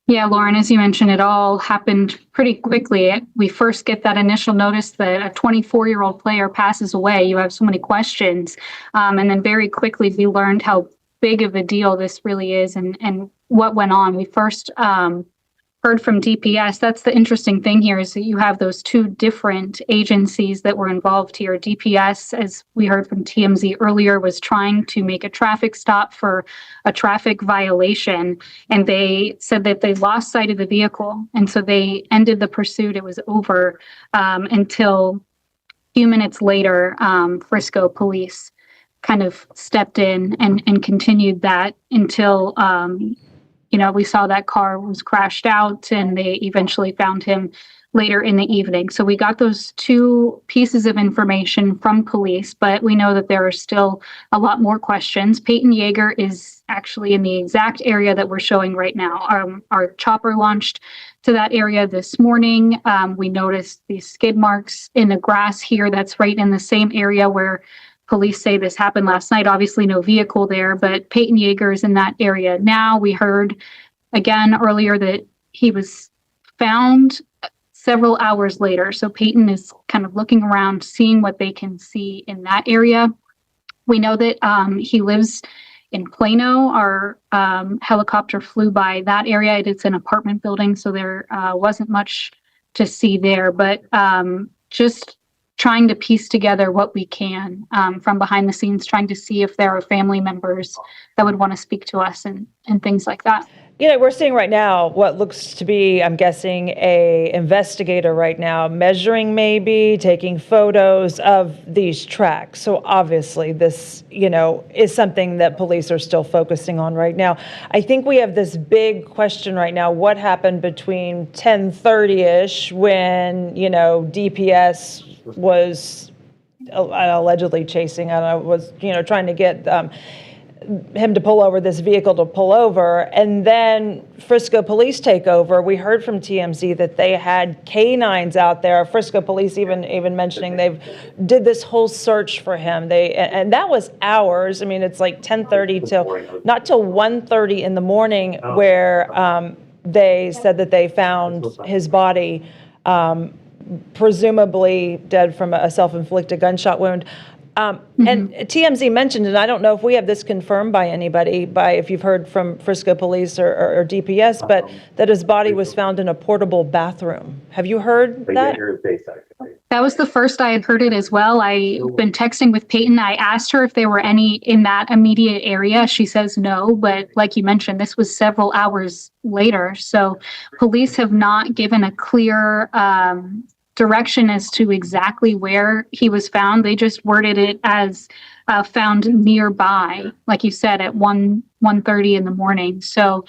[SPEAKER 5] Yeah, Lauren, as you mentioned, it all happened pretty quickly. We first get that initial notice that a 24-year-old player passes away. You have so many questions. And then very quickly we learned how big of a deal this really is and what went on. We first heard from DPS. That's the interesting thing here is that you have those two different agencies that were involved here. DPS, as we heard from TMZ earlier, was trying to make a traffic stop for a traffic violation. And they said that they lost sight of the vehicle. And so they ended the pursuit. It was over until a few minutes later, Frisco police kind of stepped in and continued that until we saw that car was crashed out, and they eventually found him later in the evening. So we got those two pieces of information from police, but we know that there are still a lot more questions. Peyton Yeager is actually in the exact area that we're showing right now. Our chopper launched to that area this morning. We noticed these skid marks in the grass here. That's right in the same area where police say this happened last night. Obviously no vehicle there, but Peyton Yeager is in that area now. We heard again earlier that he was found several hours later. So Peyton is kind of looking around, seeing what they can see in that area. We know that he lives in Plano. Our helicopter flew by that area. It's an apartment building, so there wasn't much to see there, but just trying to piece together what we can from behind the scenes, trying to see if there are family members that would want to speak to us and things like that.
[SPEAKER 2] We're seeing right now what looks to be, I'm guessing, a investigator right now measuring, maybe taking photos of these tracks. So obviously this, is something that police are still focusing on right now. I think we have this big question right now. What happened between 10:30-ish when, DPS was allegedly chasing, trying to get him to pull over, this vehicle to pull over, and then Frisco police take over. We heard from TMZ that they had canines out there. Frisco police even mentioning they've did this whole search for him. And that was hours. I mean, it's like 10:30 not till 1:30 in the morning, where they said that they found his body, presumably dead from a self-inflicted gunshot wound. And TMZ mentioned, and I don't know if we have this confirmed by anybody, if you've heard from Frisco police or DPS, but that his body was found in a portable bathroom. Have you heard that?
[SPEAKER 5] That was the first I had heard it as well. I've been texting with Peyton. I asked her if there were any in that immediate area. She says no, but like you mentioned, this was several hours later. So police have not given a clear direction as to exactly where he was found. They just worded it as found nearby, like you said, at 1:30 in the morning. So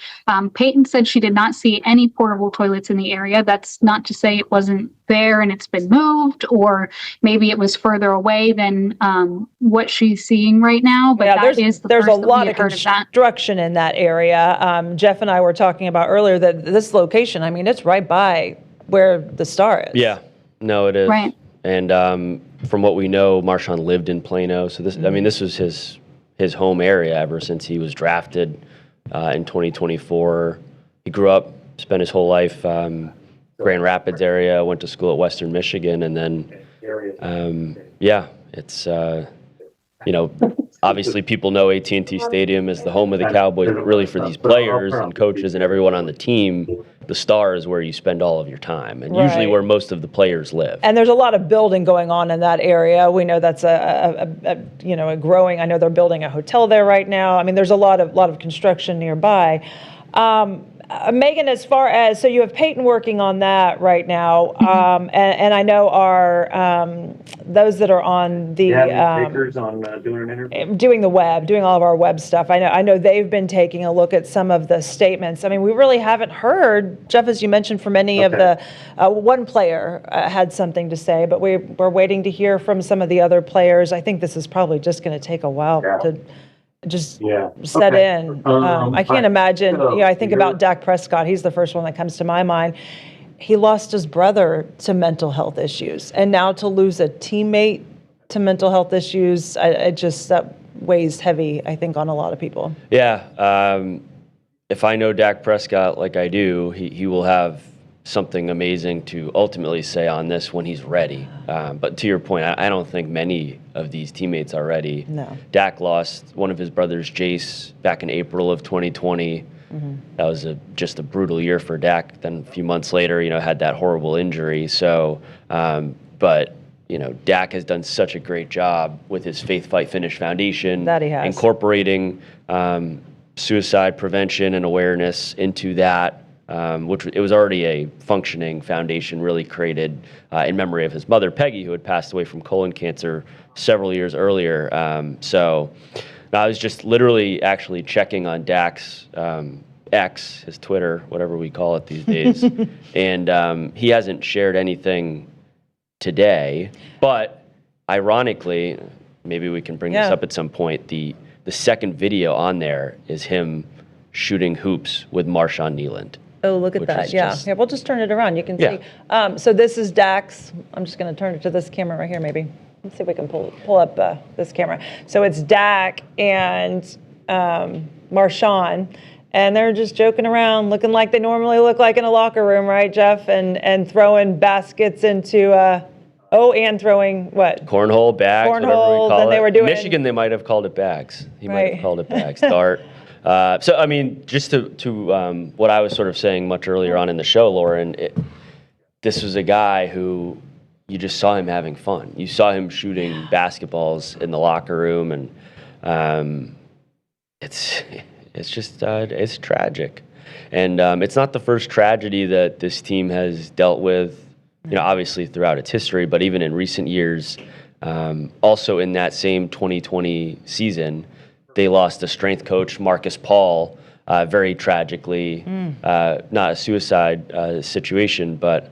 [SPEAKER 5] Peyton said she did not see any portable toilets in the area. That's not to say it wasn't there and it's been moved, or maybe it was further away than what she's seeing right now. But
[SPEAKER 2] there's a lot of construction in that area. Jeff and I were talking about earlier that this location, I mean, it's right by where the Star is.
[SPEAKER 3] Yeah. No, it is.
[SPEAKER 5] Right.
[SPEAKER 3] And from what we know, Marshon lived in Plano. So this was his home area ever since he was drafted in 2024. He grew up, spent his whole life Grand Rapids area, went to school at Western Michigan, and then it's obviously people know AT&T Stadium is the home of the Cowboys, but really for these players and coaches and everyone on the team, the Star is where you spend all of your time, and usually where most of the players live.
[SPEAKER 2] And there's a lot of building going on in that area. We know that's a growing. I know they're building a hotel there right now. I mean, there's a lot of construction nearby. Megan, as far as, so you have Peyton working on that right now, and I know our those that are on the
[SPEAKER 6] doing an interview,
[SPEAKER 2] doing the web, doing all of our web stuff. I know they've been taking a look at some of the statements. I mean, we really haven't heard, Jeff, as you mentioned, from any of the one player had something to say, but we're waiting to hear from some of the other players. I think this is probably just going to take a while to just set in. I can't imagine, I think about Dak Prescott. He's the first one that comes to my mind. He lost his brother to mental health issues, and now to lose a teammate to mental health issues, that weighs heavy, I think, on a lot of people.
[SPEAKER 3] Yeah. If I know Dak Prescott like I do, he will have something amazing to ultimately say on this when he's ready. But to your point, I don't think many of these teammates are ready.
[SPEAKER 2] No.
[SPEAKER 3] Dak lost one of his brothers, Jace, back in April of 2020. That was just a brutal year for Dak. Then a few months later, had that horrible injury. So, but Dak has done such a great job with his Faith Fight Finish Foundation.
[SPEAKER 2] That he has.
[SPEAKER 3] Incorporating suicide prevention and awareness into that. Which it was already a functioning foundation really created in memory of his mother, Peggy, who had passed away from colon cancer several years earlier. So I was just literally actually checking on Dak's X, his Twitter, whatever we call it these days, and he hasn't shared anything today. But ironically, maybe we can bring this up at some point. The second video on there is him shooting hoops with Marshon Kneeland.
[SPEAKER 2] Oh, look at that. Yeah. Here, we'll just turn it around. You can see. So this is Dax. I'm just going to turn it to this camera right here, maybe. Let's see if we can pull up this camera. So it's Dak and Marshon, and they're just joking around, looking like they normally look like in a locker room, right, Jeff? And throwing baskets into, and throwing what?
[SPEAKER 3] Cornhole, bags, whatever we call
[SPEAKER 2] and
[SPEAKER 3] it.
[SPEAKER 2] They were doing
[SPEAKER 3] Michigan, they might have called it bags. He might have called it bags. Dart. So, I mean, just to what I was sort of saying much earlier on in the show, Lauren, this was a guy who you just saw him having fun. You saw him shooting basketballs in the locker room, and it's just it's tragic. And it's not the first tragedy that this team has dealt with, obviously throughout its history, but even in recent years. Also in that same 2020 season, they lost a strength coach, Marcus Paul, very tragically. Not a suicide situation, but,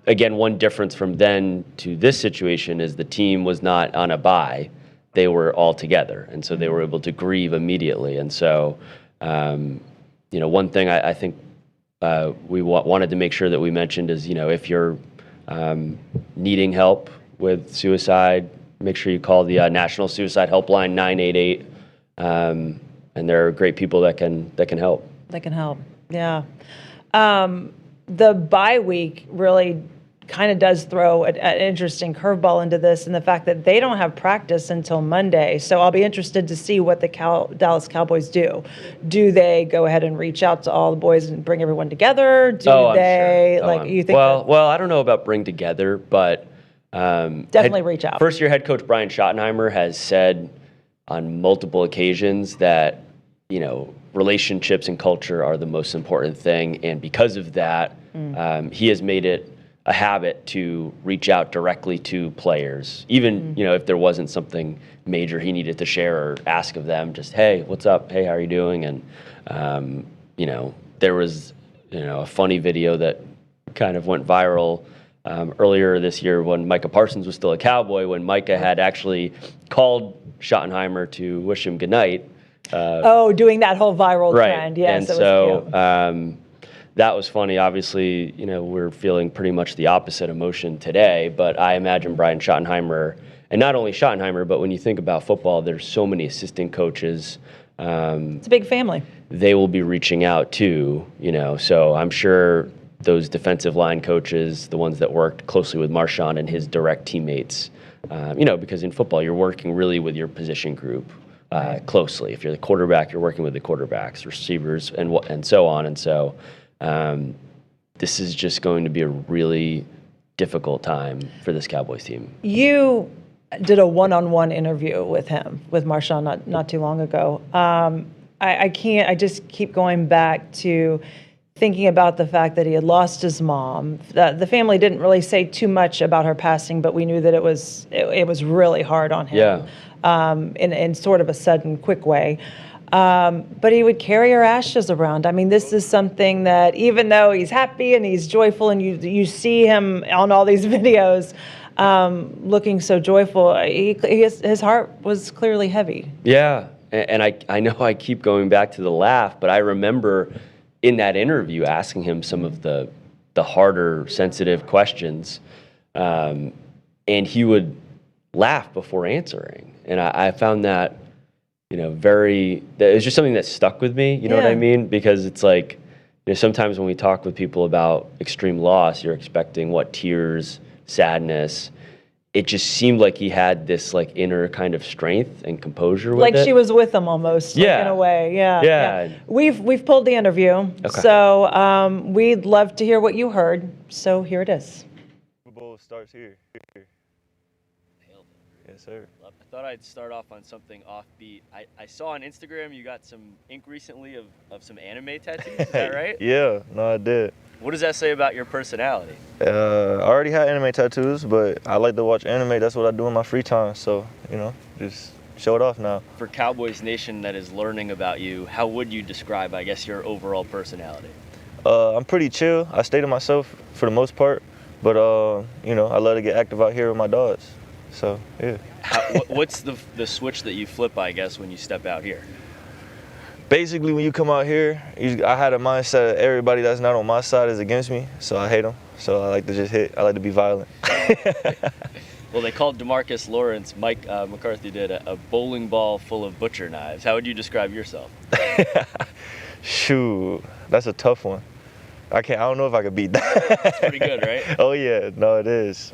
[SPEAKER 3] again, one difference from then to this situation is the team was not on a bye. They were all together, and so they were able to grieve immediately. And so, one thing I think we wanted to make sure that we mentioned is, if you're needing help with suicide, make sure you call the National Suicide Helpline 988, and there are great people that can help.
[SPEAKER 2] That can help, yeah. The bye week really kind of does throw an interesting curveball into this, and the fact that they don't have practice until Monday. So I'll be interested to see what the Dallas Cowboys do. Do they go ahead and reach out to all the boys and bring everyone together? Do they,
[SPEAKER 3] I'm sure.
[SPEAKER 2] you think?
[SPEAKER 3] Well, I don't know about bring together, but
[SPEAKER 2] definitely reach out.
[SPEAKER 3] First-year head coach Brian Schottenheimer has said on multiple occasions that, relationships and culture are the most important thing, and because of that, he has made it a habit to reach out directly to players, even if there wasn't something major he needed to share or ask of them. Just, hey, what's up? Hey, how are you doing? And there was a funny video that kind of went viral earlier this year when Micah Parsons was still a Cowboy, when Micah had actually called Schottenheimer to wish him goodnight.
[SPEAKER 2] Doing that whole viral trend. Yes,
[SPEAKER 3] and so that was funny. Obviously, we're feeling pretty much the opposite emotion today, but I imagine Brian Schottenheimer, and not only Schottenheimer, but when you think about football, there's so many assistant coaches.
[SPEAKER 2] It's a big family. They
[SPEAKER 3] will be reaching out too, so I'm sure those defensive line coaches, the ones that worked closely with Marshon and his direct teammates, because in football, you're working really with your position group closely. If you're the quarterback, you're working with the quarterbacks, receivers, and so on. And so this is just going to be a really difficult time for this Cowboys team.
[SPEAKER 2] You did a one-on-one interview with him, with Marshon, not too long ago. I just keep going back to thinking about the fact that he had lost his mom. The family didn't really say too much about her passing, but we knew that it was really hard on him. In sort of a sudden, quick way. But he would carry her ashes around. I mean, this is something that, even though he's happy and he's joyful, and you see him on all these videos looking so joyful, his heart was clearly heavy.
[SPEAKER 3] Yeah, and I know I keep going back to the laugh, but I remember in that interview asking him some of the harder, sensitive questions, and he would laugh before answering. And I found that, it's just something that stuck with me, you know what I mean? Because it's like, sometimes when we talk with people about extreme loss, you're expecting tears, sadness. It just seemed like he had this inner kind of strength and composure with it.
[SPEAKER 2] Like she was with him almost, in a way. Yeah. We've pulled the interview. Okay. So we'd love to hear what you heard. So here it is.
[SPEAKER 7] Super Bowl starts here.
[SPEAKER 3] Nailed it.
[SPEAKER 7] Yes, sir.
[SPEAKER 3] I thought I'd start off on something offbeat. I saw on Instagram you got some ink recently of some anime tattoos. Is that right?
[SPEAKER 7] Yeah, no, I did.
[SPEAKER 3] What does that say about your personality?
[SPEAKER 7] I already had anime tattoos, but I like to watch anime. That's what I do in my free time. So, just show it off now.
[SPEAKER 3] For Cowboys Nation that is learning about you, how would you describe, I guess, your overall personality?
[SPEAKER 7] I'm pretty chill. I stay to myself for the most part, but you know, I love to get active out here with my dogs. So yeah.
[SPEAKER 3] What's the switch that you flip, I guess, when you step out here?
[SPEAKER 7] Basically, when you come out here, I had a mindset that everybody that's not on my side is against me, so I hate them. So I like to just hit. I like to be violent.
[SPEAKER 3] Well, they called DeMarcus Lawrence, Mike McCarthy did, a bowling ball full of butcher knives. How would you describe yourself?
[SPEAKER 7] Shoot, that's a tough one. I don't know if I could beat that.
[SPEAKER 3] That's pretty good, right?
[SPEAKER 7] Oh yeah, no, it is.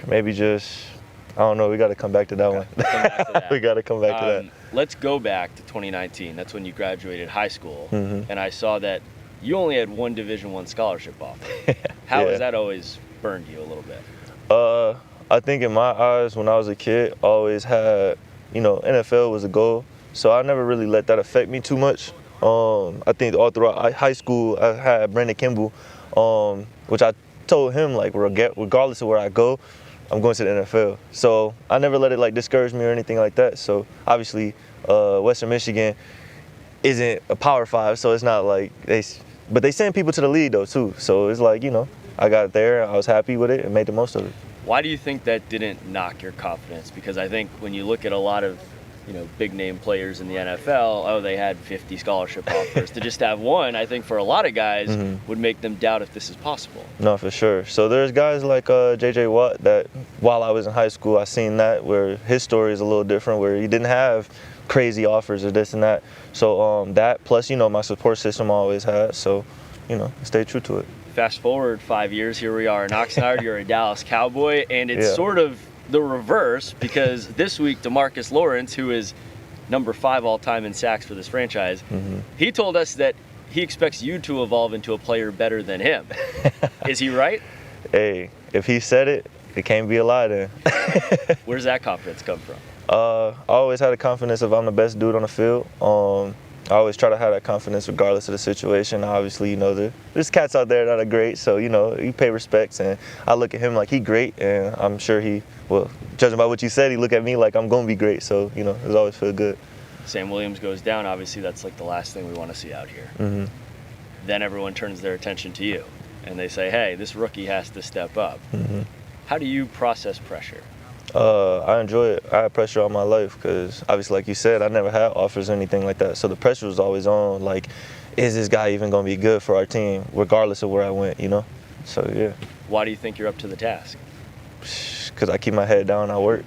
[SPEAKER 7] Maybe just, I don't know. We got to come back to that one. We got to come back to that.
[SPEAKER 3] Let's go back to 2019. That's when you graduated high school,
[SPEAKER 7] Mm-hmm.
[SPEAKER 3] and I saw that you only had one Division I scholarship offer. How has that always burned you a little bit?
[SPEAKER 7] I think in my eyes, when I was a kid, I always had, you know, NFL was a goal. So I never really let that affect me too much. I think all throughout high school, I had Brandon Kimball, which I told him, like, regardless of where I go, I'm going to the NFL. So I never let it, like, discourage me or anything like that. So obviously, Western Michigan isn't a Power 5, so it's not like but they send people to the league, though, too. So it's like, you know, I got there, I was happy with it, and made the most of it.
[SPEAKER 3] Why do you think that didn't knock your confidence? Because I think when you look at a lot of, you know, big name players in the NFL, oh, they had 50 scholarship offers. To just have one, I think for a lot of guys would make them doubt if this is possible.
[SPEAKER 7] No, for sure. So there's guys like J.J. Watt that while I was in high school, I seen that where his story is a little different, where he didn't have crazy offers or this and that. So that plus, you know, my support system I always had. So, you know, stay true to it.
[SPEAKER 3] Fast forward 5 years, here we are in Oxnard. You're a Dallas Cowboy, and it's sort of the reverse because this week DeMarcus Lawrence, who is number 5 all-time in sacks for this franchise, he told us that he expects you to evolve into a player better than him. Is he right?
[SPEAKER 7] Hey, if he said it, it can't be a lie then.
[SPEAKER 3] Where does that confidence come from?
[SPEAKER 7] I always had a confidence if I'm the best dude on the field. I always try to have that confidence regardless of the situation. Obviously, you know, there's cats out there that are great, so, you know, you pay respects, and I look at him like he great, and I'm sure judging by what you said, he look at me like I'm going to be great, so, you know, it's always feel good.
[SPEAKER 3] Sam Williams goes down, obviously that's like the last thing we want to see out here. Then everyone turns their attention to you, and they say, hey, this rookie has to step up. How do you process pressure?
[SPEAKER 7] I enjoy it. I had pressure all my life because, obviously, like you said, I never had offers or anything like that. So the pressure was always on, like, is this guy even going to be good for our team, regardless of where I went, you know? So, yeah.
[SPEAKER 3] Why do you think you're up to the task?
[SPEAKER 7] Because I keep my head down and I work.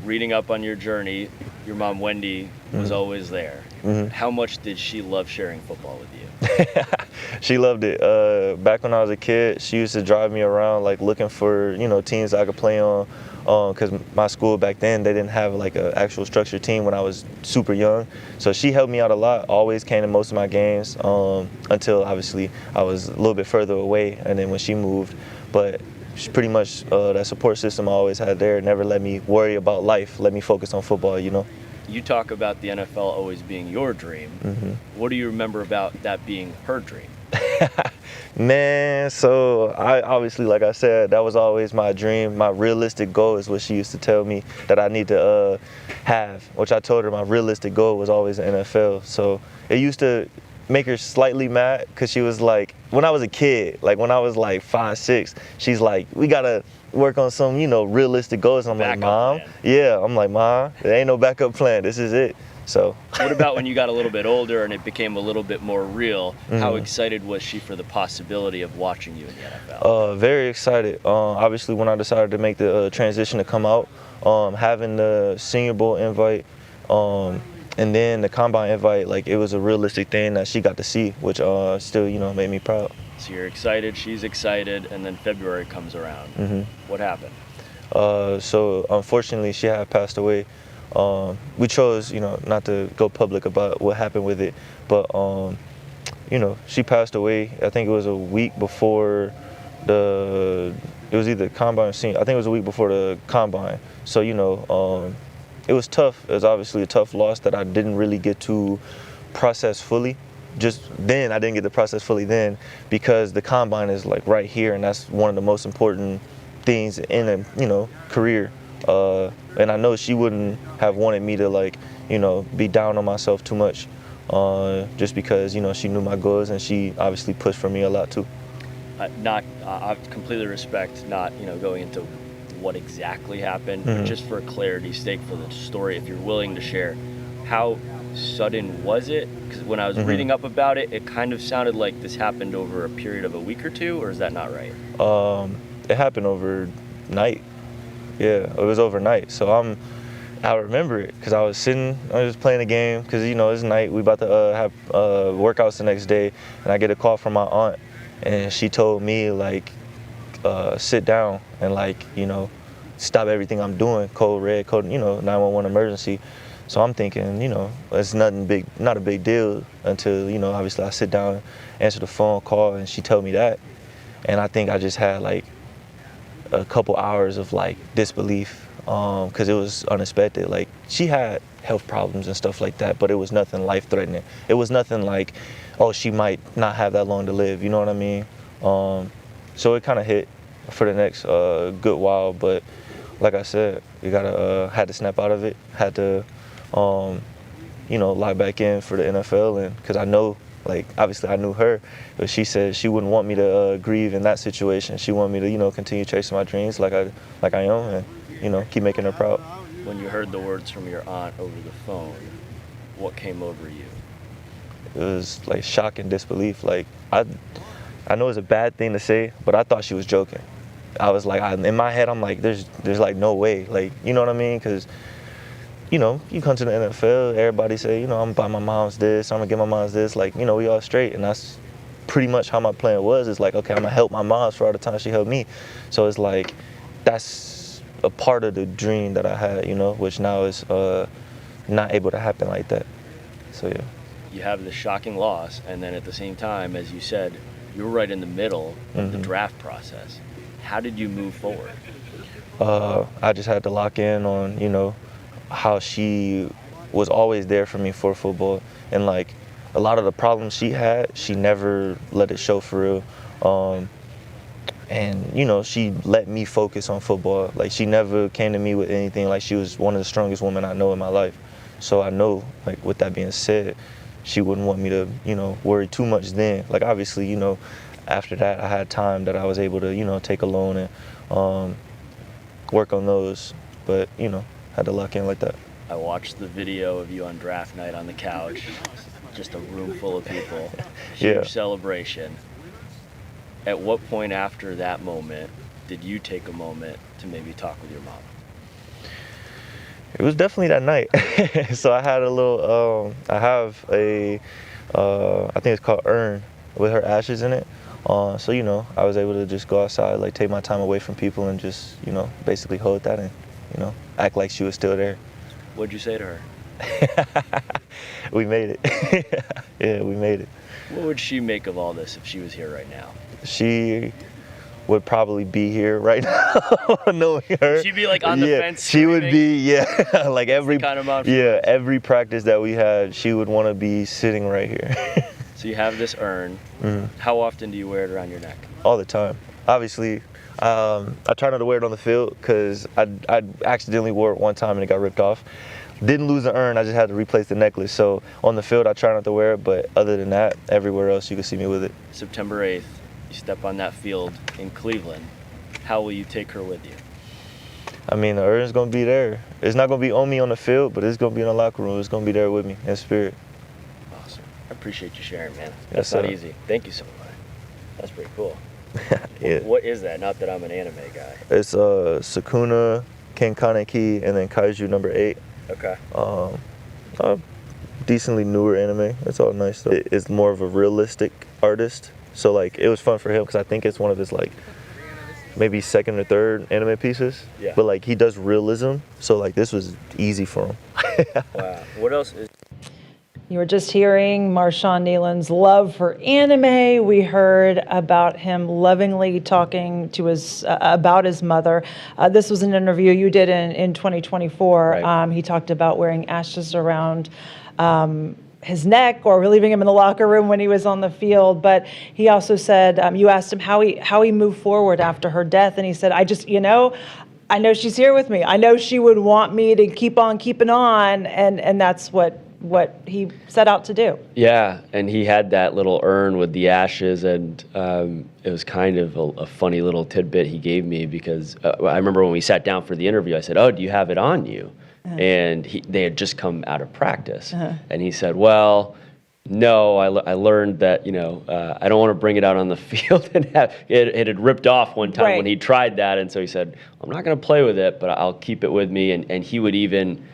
[SPEAKER 3] Reading up on your journey, your mom, Wendy, was always there. How much did she love sharing football with you?
[SPEAKER 7] She loved it. Back when I was a kid, she used to drive me around, like, looking for, you know, teams I could play on. Because my school back then, they didn't have, like, an actual structured team when I was super young. So she helped me out a lot, always came to most of my games until, obviously, I was a little bit further away, and then when she moved. But she pretty much, that support system I always had there, never let me worry about life, let me focus on football, you know.
[SPEAKER 3] You talk about the NFL always being your dream. What do you remember about that being her dream?
[SPEAKER 7] Man, so I obviously, like I said, that was always my dream. My realistic goal is what she used to tell me that I need to have, which I told her my realistic goal was always the NFL. So it used to make her slightly mad because she was like, when I was a kid, like when I was like 5, 6, she's like, we got to work on some, you know, realistic goals. And I'm like, Mom, Mom, there ain't no backup plan. This is it. So.
[SPEAKER 3] What about when you got a little bit older and it became a little bit more real? How excited was she for the possibility of watching you in the NFL?
[SPEAKER 7] Very excited. Obviously, when I decided to make the transition to come out, having the Senior Bowl invite, and then the Combine invite, like, it was a realistic thing that she got to see, which still, you know, made me proud.
[SPEAKER 3] So you're excited, she's excited, and then February comes around. What happened?
[SPEAKER 7] So unfortunately, she had passed away. We chose, you know, not to go public about what happened with it, but you know, she passed away. I think it was a week before it was either Combine or Senior. I think it was a week before the Combine. So, you know, it was tough. It was obviously a tough loss that I didn't really get to process fully. Just then, I didn't get to process fully then because the Combine is like right here, and that's one of the most important things in a career. And I know she wouldn't have wanted me to like be down on myself too much, just because she knew my goals and she obviously pushed for me a lot too.
[SPEAKER 3] I completely respect not going into what exactly happened, but just for clarity's sake for the story, if you're willing to share, how sudden was it? Because when I was reading up about it, it kind of sounded like this happened over a period of a week or two, or is that not right?
[SPEAKER 7] It happened overnight. Yeah, it was overnight. So I remember it because I was playing the game because it's night. We about to have workouts the next day, and I get a call from my aunt, and she told me like, sit down and like stop everything I'm doing. Code red, code 911 emergency. So I'm thinking it's nothing big, not a big deal until obviously I sit down, answer the phone call, and she told me that, and I think I just had like a couple hours of like disbelief because it was unexpected. Like she had health problems and stuff like that, but it was nothing life-threatening. It was nothing like, oh, she might not have that long to live. You know what I mean? So it kind of hit for the next good while, but like I said, you gotta had to snap out of it. Had to lie back in for the NFL, and because I know. Like, obviously, I knew her, but she said she wouldn't want me to grieve in that situation. She wanted me to, continue chasing my dreams like I am, and, keep making her proud.
[SPEAKER 3] When you heard the words from your aunt over the phone, what came over you?
[SPEAKER 7] It was, like, shock and disbelief. Like, I know it's a bad thing to say, but I thought she was joking. I was like, in my head, I'm like, there's like, no way. Like, you know what I mean? Because you come to the NFL, everybody say, I'm gonna buy my mom's this, I'm gonna get my mom's this, like, we all straight. And that's pretty much how my plan was. It's like, okay, I'm gonna help my mom for all the time she helped me. So it's like, that's a part of the dream that I had, which now is not able to happen like that. So, yeah.
[SPEAKER 3] You have the shocking loss, and then at the same time, as you said, you were right in the middle of the draft process. How did you move forward?
[SPEAKER 7] I just had to lock in on, how she was always there for me for football, and like a lot of the problems she had, she never let it show for real. And she let me focus on football. Like she never came to me with anything. Like she was one of the strongest women I know in my life. So I know, like with that being said, she wouldn't want me to worry too much then. Like obviously after that I had time that I was able to take a loan and work on those, but had to lock in like that.
[SPEAKER 3] I watched the video of you on draft night on the couch, just a room full of people, huge celebration. At what point after that moment did you take a moment to maybe talk with your mom?
[SPEAKER 7] It was definitely that night. So I had a little, I have a, I think it's called urn with her ashes in it. So, I was able to just go outside, like take my time away from people and just, basically hold that and, act like she was still there.
[SPEAKER 3] What'd you say to her?
[SPEAKER 7] We made it. Yeah, we made it.
[SPEAKER 3] What would she make of all this if she was here right now?
[SPEAKER 7] She would probably be here right now, knowing her.
[SPEAKER 3] She'd be like on the fence.
[SPEAKER 7] She would be, like every
[SPEAKER 3] kind of mom
[SPEAKER 7] every practice that we had, she would want to be sitting right here.
[SPEAKER 3] So you have this urn. How often do you wear it around your neck?
[SPEAKER 7] All the time. Obviously, I try not to wear it on the field because I accidentally wore it one time and it got ripped off. Didn't lose the urn, I just had to replace the necklace. So on the field, I try not to wear it, but other than that, everywhere else you can see me with it.
[SPEAKER 3] September 8th, you step on that field in Cleveland. How will you take her with you?
[SPEAKER 7] I mean, the urn's going to be there. It's not going to be on me on the field, but it's going to be in the locker room. It's going to be there with me in spirit.
[SPEAKER 3] Awesome. I appreciate you sharing, man.
[SPEAKER 7] Yes,
[SPEAKER 3] That's not
[SPEAKER 7] sir.
[SPEAKER 3] easy. Thank you so much. That's pretty cool.
[SPEAKER 7] Yeah.
[SPEAKER 3] What is that? Not that I'm an anime guy.
[SPEAKER 7] It's Sukuna, Kenkaneki, and then Kaiju number 8.
[SPEAKER 3] Okay.
[SPEAKER 7] Decently newer anime. It's all nice though. It's more of a realistic artist. So like it was fun for him because I think it's one of his like maybe second or third anime pieces.
[SPEAKER 3] Yeah.
[SPEAKER 7] But like he does realism. So like this was easy for him.
[SPEAKER 3] Wow. What else is...
[SPEAKER 2] You were just hearing Marshon Kneeland's love for anime. We heard about him lovingly talking to about his mother. This was an interview you did in 2024.
[SPEAKER 3] Right.
[SPEAKER 2] He talked about wearing ashes around his neck or leaving him in the locker room when he was on the field. But he also said, you asked him how he moved forward after her death, and he said, I know she's here with me. I know she would want me to keep on keeping on, and that's what he set out to do.
[SPEAKER 3] Yeah, and he had that little urn with the ashes, and it was kind of a funny little tidbit he gave me, because I remember when we sat down for the interview, I said, "Oh, do you have it on you?" And they had just come out of practice, and he said, "Well, no, I learned that I don't want to bring it out on the field," and it had ripped off one time when he tried that, and so he said, "I'm not going to play with it, but I'll keep it with me," and he would even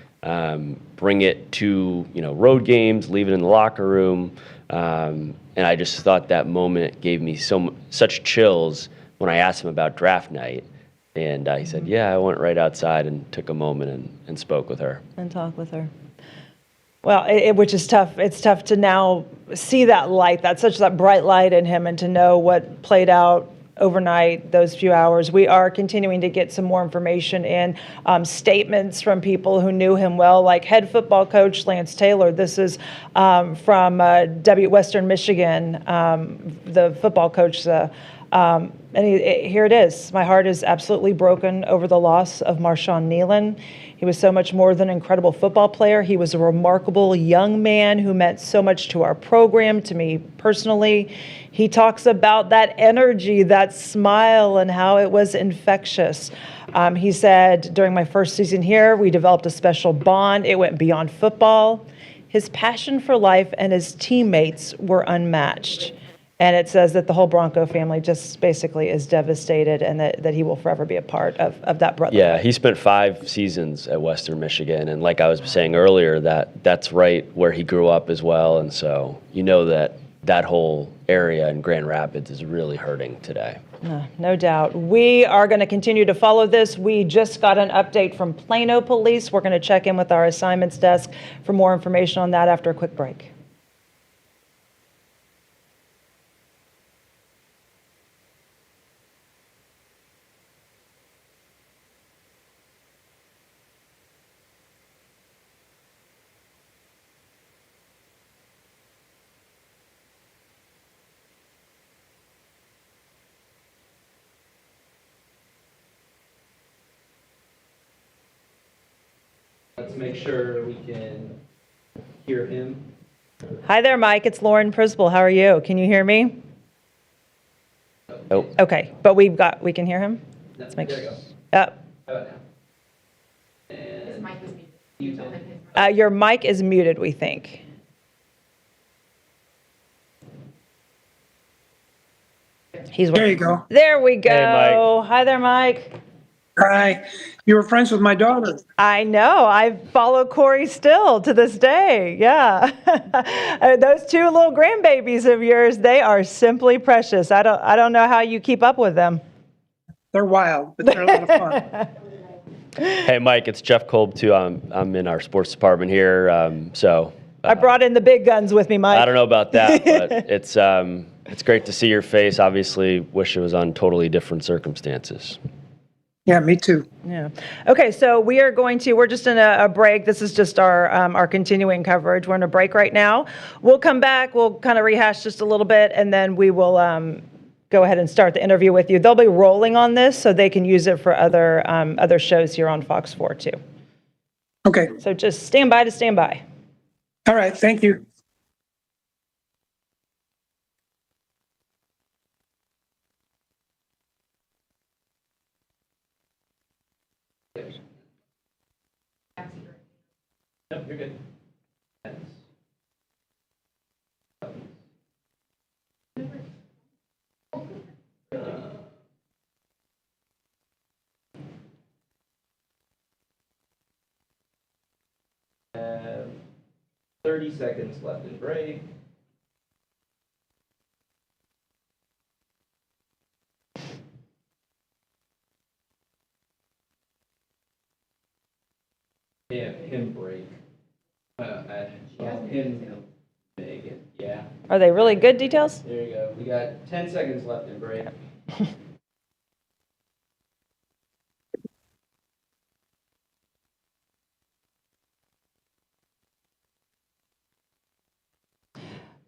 [SPEAKER 3] bring it to road games, leave it in the locker room, and I just thought that moment gave me such chills when I asked him about draft night. And he said, "Yeah, I went right outside and took a moment and spoke with her."
[SPEAKER 2] And talk with her. Well, which is tough. It's tough to now see that light, that bright light in him, and to know what played out overnight, those few hours. We are continuing to get some more information and statements from people who knew him well, like head football coach Lance Taylor. This is from Western Michigan, the football coach. Here it is. "My heart is absolutely broken over the loss of Marshon Kneeland. He was so much more than an incredible football player. He was a remarkable young man who meant so much to our program, to me personally." He talks about that energy, that smile, and how it was infectious. He said, "During my first season here, we developed a special bond. It went beyond football. His passion for life and his teammates were unmatched." And it says that the whole Bronco family just basically is devastated, and that he will forever be a part of that brotherhood.
[SPEAKER 3] Yeah, he spent 5 seasons at Western Michigan, and like I was saying earlier, that's right where he grew up as well, and so that whole area in Grand Rapids is really hurting today.
[SPEAKER 2] No doubt. We are going to continue to follow this. We just got an update from Plano Police. We're going to check in with our assignments desk for more information on that after a quick break.
[SPEAKER 1] Let's make sure we can hear him.
[SPEAKER 2] Hi there, Mike. It's Lauren Prisbel. How are you? Can you hear me?
[SPEAKER 3] Oh.
[SPEAKER 2] Okay, but we can hear him? Let's make
[SPEAKER 1] There you
[SPEAKER 2] sure.
[SPEAKER 1] go.
[SPEAKER 2] Up.
[SPEAKER 1] How about now? And
[SPEAKER 2] Your mic is muted, we think.
[SPEAKER 8] There you go.
[SPEAKER 2] There we go.
[SPEAKER 3] Hey, Mike.
[SPEAKER 2] Hi there, Mike.
[SPEAKER 8] Hi. You were friends with my daughter.
[SPEAKER 2] I know. I follow Corey still to this day. Yeah. Those 2 little grandbabies of yours, they are simply precious. I don't know how you keep up with them.
[SPEAKER 8] They're wild, but they're a lot of fun.
[SPEAKER 3] Hey, Mike, it's Jeff Kolb too. I'm in our sports department here,
[SPEAKER 2] I brought in the big guns with me, Mike.
[SPEAKER 3] I don't know about that, but it's great to see your face. Obviously, wish it was on totally different circumstances.
[SPEAKER 8] Yeah, me too.
[SPEAKER 2] Yeah. Okay, so we're just in a break. This is just our continuing coverage. We're in a break right now. We'll come back. We'll kind of rehash just a little bit, and then we will go ahead and start the interview with you. They'll be rolling on this, so they can use it for other shows here on Fox 4 too.
[SPEAKER 8] Okay.
[SPEAKER 2] So just stand by.
[SPEAKER 8] All right. Thank you.
[SPEAKER 1] No, you're good. 30 seconds left in break. Yeah, him break. Him make it. Yeah.
[SPEAKER 2] Are they really good details?
[SPEAKER 1] There you go. We got 10 seconds left in break.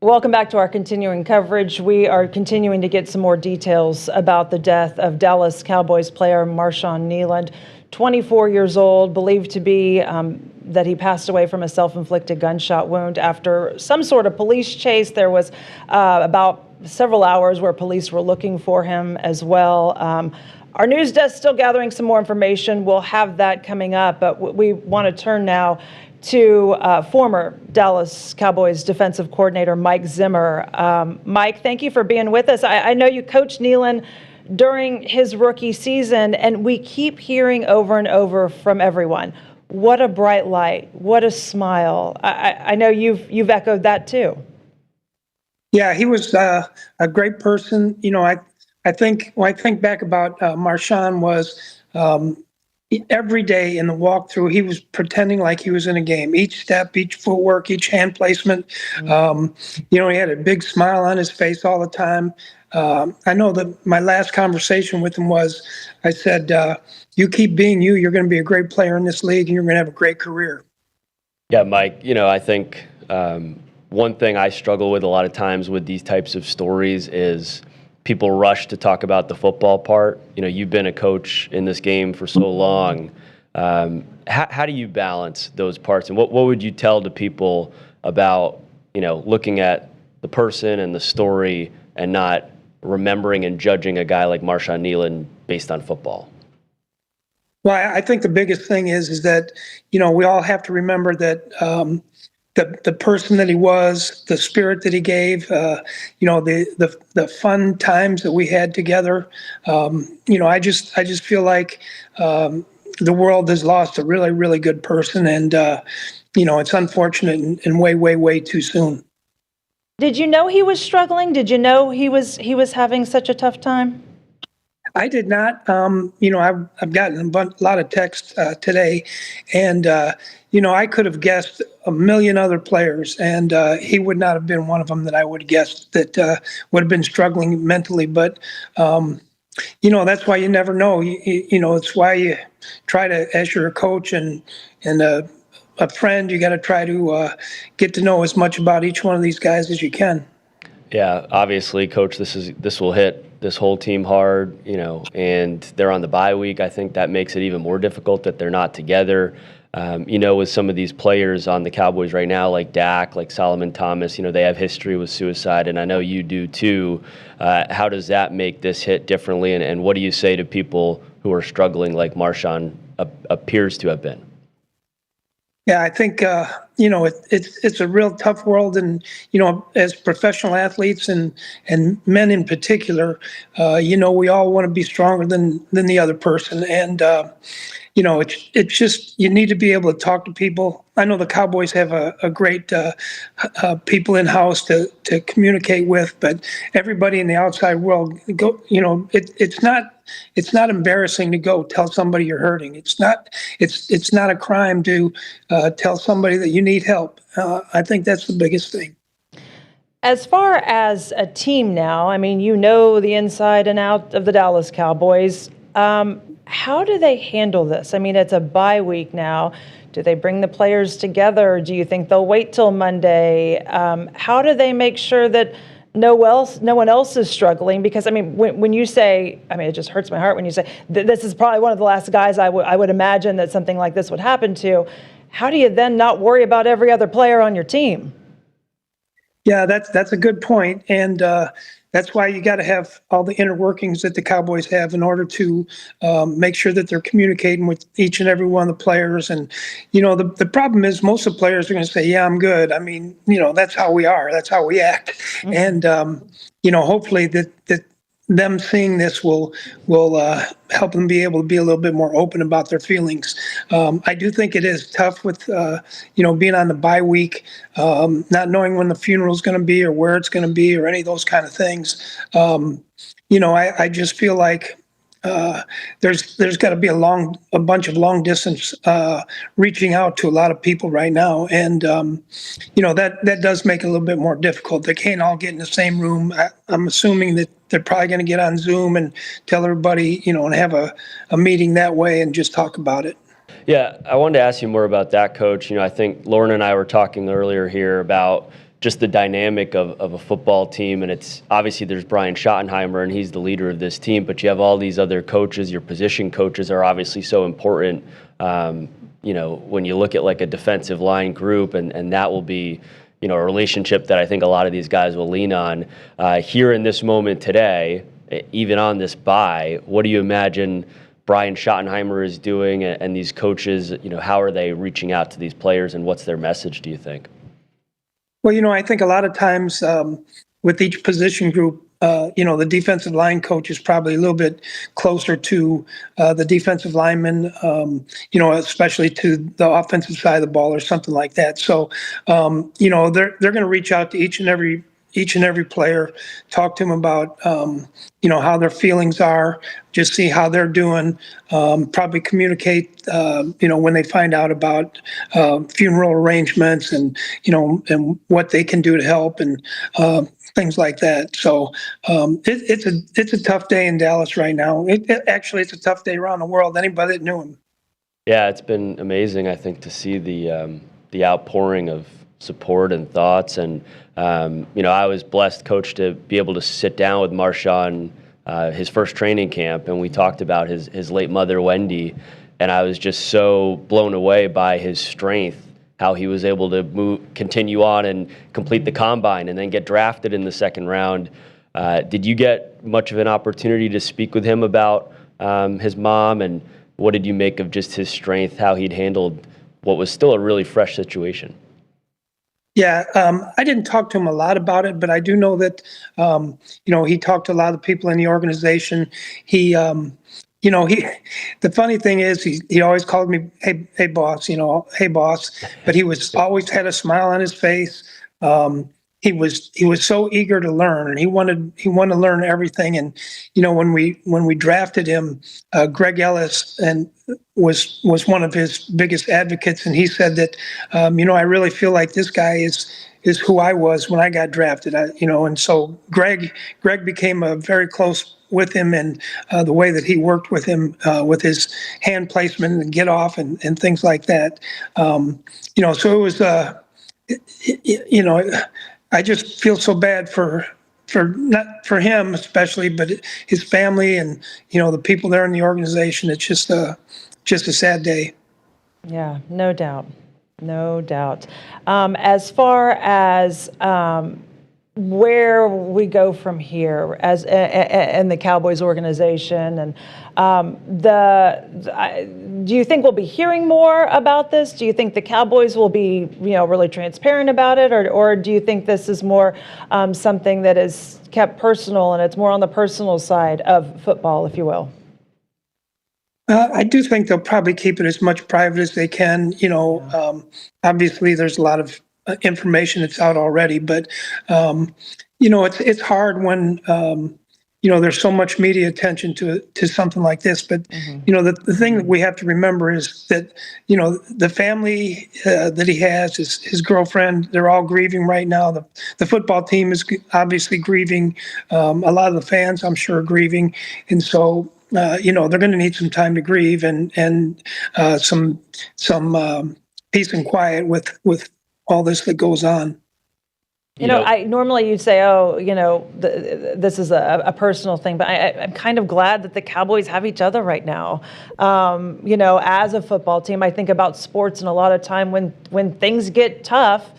[SPEAKER 2] Welcome back to our continuing coverage. We are continuing to get some more details about the death of Dallas Cowboys player Marshawn Kneeland, 24 years old, believed to be that he passed away from a self-inflicted gunshot wound after some sort of police chase. There was about several hours where police were looking for him as well. Our news desk still gathering some more information. We'll have that coming up, but we want to turn now to former Dallas Cowboys defensive coordinator Mike Zimmer. Mike, thank you for being with us. I know you coached Neland during his rookie season, and we keep hearing over and over from everyone, what a bright light, what a smile. I know you've echoed that too.
[SPEAKER 8] Yeah, he was a great person. You know, I think when I think back about Marshon was every day in the walkthrough, he was pretending like he was in a game. Each step, each footwork, each hand placement. You know, he had a big smile on his face all the time. I know that my last conversation with him was, I said, you keep being you, you're going to be a great player in this league and you're going to have a great career.
[SPEAKER 3] Yeah, Mike, you know, I think one thing I struggle with a lot of times with these types of stories is people rush to talk about the football part. You know, you've been a coach in this game for so long. How do you balance those parts? And what would you tell to people about, you know, looking at the person and the story and not remembering and judging a guy like Marshon Kneeland based on football?
[SPEAKER 8] Well, I think the biggest thing is that, you know, we all have to remember that the person that he was, the spirit that he gave, you know, the fun times that we had together. You know, I just feel like the world has lost a really, really good person, and you know, it's unfortunate and way too soon.
[SPEAKER 2] Did you know he was struggling? Did you know he was having such a tough time?
[SPEAKER 8] I did not. You know, I've gotten a lot of texts today, and you know, I could have guessed a million other players, and he would not have been one of them that I would have guessed that would have been struggling mentally. But you know, that's why you never know. You know, it's why you try to, as you're a coach and a friend, you got to try to get to know as much about each one of these guys as you can.
[SPEAKER 3] Yeah, obviously, Coach, this will hit this whole team hard, you know, and they're on the bye week. I think that makes it even more difficult that they're not together. You know, with some of these players on the Cowboys right now, like Dak, like Solomon Thomas, you know, they have history with suicide, and I know you do too. How does that make this hit differently, and what do you say to people who are struggling like Marshon appears to have been?
[SPEAKER 8] Yeah, I think you know, it's a real tough world, and you know, as professional athletes and men in particular, you know, we all want to be stronger than the other person, and you know, it's just you need to be able to talk to people. I know the Cowboys have a great people in house to communicate with, but everybody in the outside world, you know, it's not embarrassing to go tell somebody you're hurting. It's not a crime to tell somebody that you need help. I think that's the biggest thing.
[SPEAKER 2] As far as a team now, I mean, you know the inside and out of the Dallas Cowboys. How do they handle this? I mean, it's a bye week now. Do they bring the players together? Do you think they'll wait till Monday? How do they make sure that no one else is struggling? Because, I mean, when you say, I mean, it just hurts my heart when you say, this is probably one of the last guys I would imagine that something like this would happen to. How do you then not worry about every other player on your team?
[SPEAKER 8] Yeah, that's a good point, and that's why you got to have all the inner workings that the Cowboys have in order to make sure that they're communicating with each and every one of the players. And you know, the problem is most of the players are going to say, "Yeah, I'm good." I mean, you know, that's how we are. That's how we act. Mm-hmm. And you know, hopefully that them seeing this will help them be able to be a little bit more open about their feelings. I do think it is tough with you know, being on the bye week, not knowing when the funeral is going to be or where it's going to be or any of those kind of things. You know, I just feel like there's got to be a bunch of long distance reaching out to a lot of people right now, and you know, that does make it a little bit more difficult. They can't all get in the same room. I'm assuming that they're probably going to get on Zoom and tell everybody, you know, and have a meeting that way and just talk about it.
[SPEAKER 3] Yeah, I wanted to ask you more about that, Coach. You know, I think Lauren and I were talking earlier here about just the dynamic of a football team. And it's obviously there's Brian Schottenheimer and he's the leader of this team, but you have all these other coaches. Your position coaches are obviously so important. When you look at like a defensive line group, and that will be, a relationship that I think a lot of these guys will lean on. Here in this moment today, even on this bye, what do you imagine Brian Schottenheimer is doing, and these coaches, how are they reaching out to these players, and what's their message, do you think?
[SPEAKER 8] Well, I think a lot of times with each position group, the defensive line coach is probably a little bit closer to the defensive lineman, especially to the offensive side of the ball or something like that. So, they're going to reach out to each and every player, talk to them about, how their feelings are, just see how they're doing, probably communicate, when they find out about funeral arrangements and what they can do to help and things like that. So it's a tough day in Dallas right now. Actually, it's a tough day around the world. Anybody that knew him.
[SPEAKER 3] Yeah, it's been amazing, I think, to see the outpouring of support and thoughts. And, I was blessed, Coach, to be able to sit down with Marshon his first training camp, and we talked about his late mother, Wendy, and I was just so blown away by his strength, how he was able to continue on and complete the combine and then get drafted in the second round. Did you get much of an opportunity to speak with him about his mom, and what did you make of just his strength, how he'd handled what was still a really fresh situation?
[SPEAKER 8] Yeah, I didn't talk to him a lot about it, but I do know that, he talked to a lot of people in the organization. The funny thing is he always called me, hey boss, hey boss, but he was always had a smile on his face. He was so eager to learn, and he wanted to learn everything. And when we drafted him, Greg Ellis was one of his biggest advocates, and he said that I really feel like this guy is who I was when I got drafted. And so Greg became very close with him, and the way that he worked with him with his hand placement and get off and things like that. So it was I just feel so bad for not for him especially, but his family and the people there in the organization. It's just a sad day.
[SPEAKER 2] Yeah, no doubt. As far as where we go from here as in the Cowboys organization, and do you think we'll be hearing more about this? Do you think the Cowboys will be really transparent about it, or do you think this is more something that is kept personal and it's more on the personal side of football, if you will?
[SPEAKER 8] I do think they'll probably keep it as much private as they can. Obviously there's a lot of information that's out already, but it's hard when there's so much media attention to something like this. But the thing that we have to remember is that the family that he has, his girlfriend, they're all grieving right now. The football team is obviously grieving. A lot of the fans, I'm sure, are grieving, and so they're going to need some time to grieve and some peace and quiet with all this that goes on.
[SPEAKER 2] I normally you'd say, this is a personal thing, but I'm kind of glad that the Cowboys have each other right now. As a football team, I think about sports, and a lot of time when things get tough.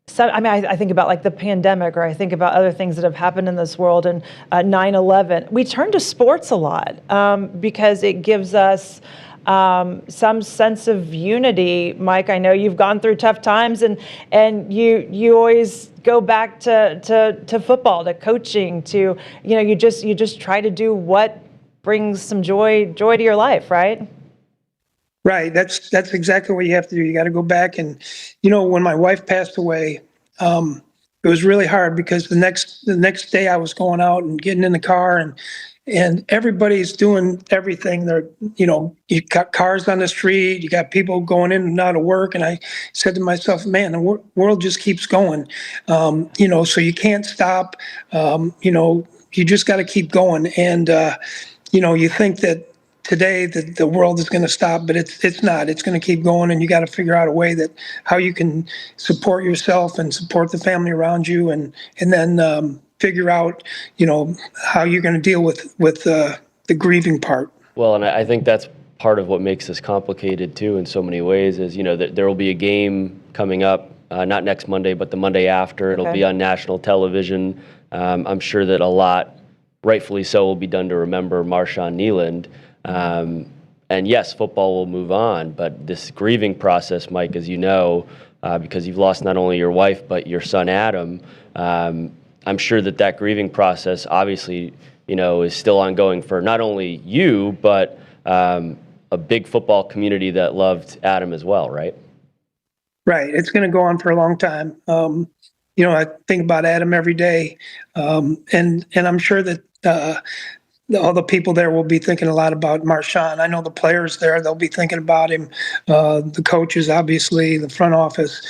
[SPEAKER 2] So, I think about like the pandemic, or I think about other things that have happened in this world, and 9/11. We turn to sports a lot because it gives us some sense of unity. Mike, I know you've gone through tough times, and you always go back to football, to coaching, to you just try to do what brings some joy to your life, right?
[SPEAKER 8] Right. That's exactly what you have to do. You got to go back, and when my wife passed away, it was really hard because the next day I was going out and getting in the car, and everybody's doing everything. You got cars on the street, you got people going in and out of work. And I said to myself, man, the world just keeps going. So you can't stop. You just got to keep going. And, you think that today that the world is going to stop, but it's not. It's going to keep going, and you got to figure out a way that how you can support yourself and support the family around you, and then figure out, how you're going to deal with the grieving part.
[SPEAKER 3] Well, and I think that's part of what makes this complicated too in so many ways is, that there will be a game coming up, not next Monday, but the Monday after. It'll be on national television. I'm sure that a lot, rightfully so, will be done to remember Marshon Kneeland. And yes, football will move on, but this grieving process, Mike, as you know, because you've lost not only your wife, but your son, Adam, I'm sure that grieving process obviously, is still ongoing for not only you, but a big football community that loved Adam as well, right?
[SPEAKER 8] Right. It's going to go on for a long time. I think about Adam every day, and I'm sure that all the people there will be thinking a lot about Marshon. I know the players there; they'll be thinking about him. The coaches, obviously, the front office.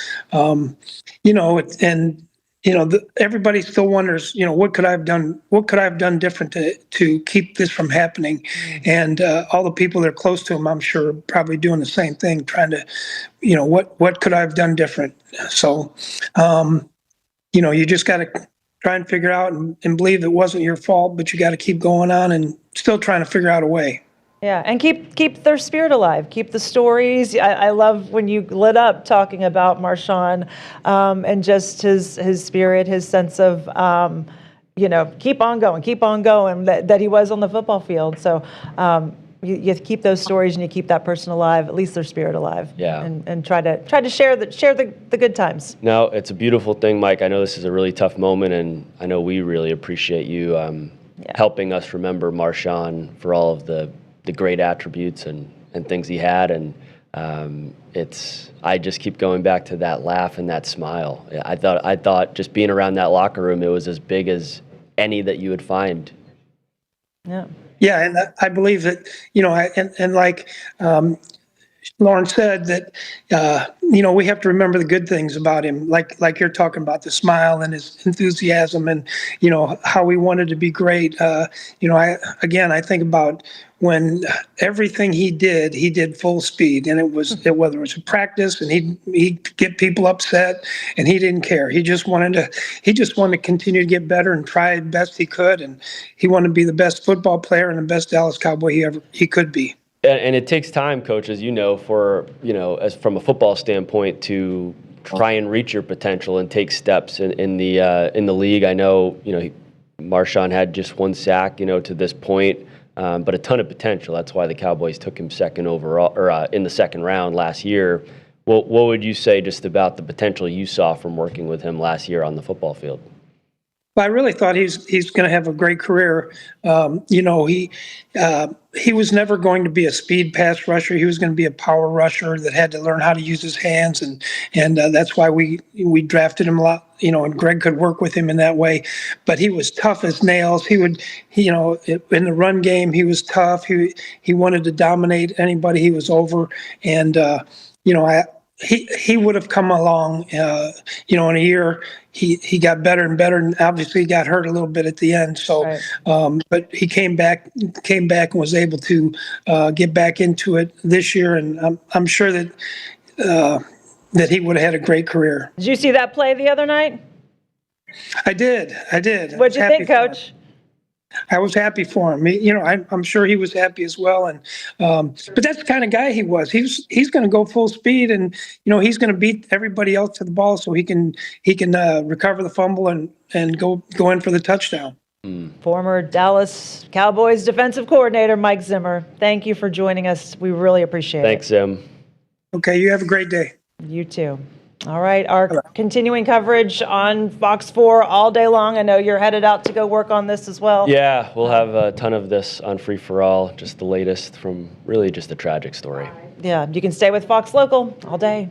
[SPEAKER 8] Everybody still wonders, what could I have done? What could I have done different to keep this from happening? And all the people that are close to him, I'm sure, are probably doing the same thing, trying to, what could I have done different? So, you just got to try and figure out and believe it wasn't your fault, but you got to keep going on and still trying to figure out a way.
[SPEAKER 2] Yeah, and keep their spirit alive. Keep the stories. I love when you lit up talking about Marshon and just his spirit, his sense of, keep on going, that he was on the football field. So you keep those stories and you keep that person alive, at least their spirit alive.
[SPEAKER 3] Yeah.
[SPEAKER 2] And try to share the good times.
[SPEAKER 3] No, it's a beautiful thing, Mike. I know this is a really tough moment, and I know we really appreciate you helping us remember Marshon for all of the great attributes and things he had, and I just keep going back to that laugh and that smile. I thought just being around that locker room, it was as big as any that you would find.
[SPEAKER 8] Yeah, and I believe that, and like Lauren said, that we have to remember the good things about him, like you're talking about, the smile and his enthusiasm, and how he wanted to be great. I think about when everything he did full speed, and whether it was a practice, and he'd get people upset, and he didn't care. He just wanted to continue to get better and try the best he could, and he wanted to be the best football player and the best Dallas Cowboy he could be.
[SPEAKER 3] And it takes time, Coach, as you know, as from a football standpoint, to try and reach your potential and take steps in the league. I know, Marshon had just one sack, to this point, but a ton of potential. That's why the Cowboys took him second overall, or in the second round last year. What would you say just about the potential you saw from working with him last year on the football field?
[SPEAKER 8] Well, I really thought he's going to have a great career. He was never going to be a speed pass rusher. He was going to be a power rusher that had to learn how to use his hands, and that's why we drafted him a lot. And Greg could work with him in that way. But he was tough as nails. In the run game, he was tough. He wanted to dominate anybody he was over, and he would have come along, in a year. He got better and better, and obviously got hurt a little bit at the end. So, right. But he came back and was able to get back into it this year, and I'm sure that he would have had a great career.
[SPEAKER 2] Did you see that play the other night?
[SPEAKER 8] I did.
[SPEAKER 2] What'd you think, Coach?
[SPEAKER 8] I was happy for him. I'm sure he was happy as well. And but that's the kind of guy he was. He's going to go full speed, and he's going to beat everybody else to the ball, so he can recover the fumble and go in for the touchdown.
[SPEAKER 2] Former Dallas Cowboys defensive coordinator Mike Zimmer, thank you for joining us. We really appreciate it.
[SPEAKER 3] Thanks, Zim.
[SPEAKER 8] Okay, you have a great day.
[SPEAKER 2] You too. All right, our continuing coverage on Fox 4 all day long. I know you're headed out to go work on this as well.
[SPEAKER 3] Yeah, we'll have a ton of this on Free for All, just the latest from really just a tragic story.
[SPEAKER 2] Yeah, you can stay with Fox Local all day.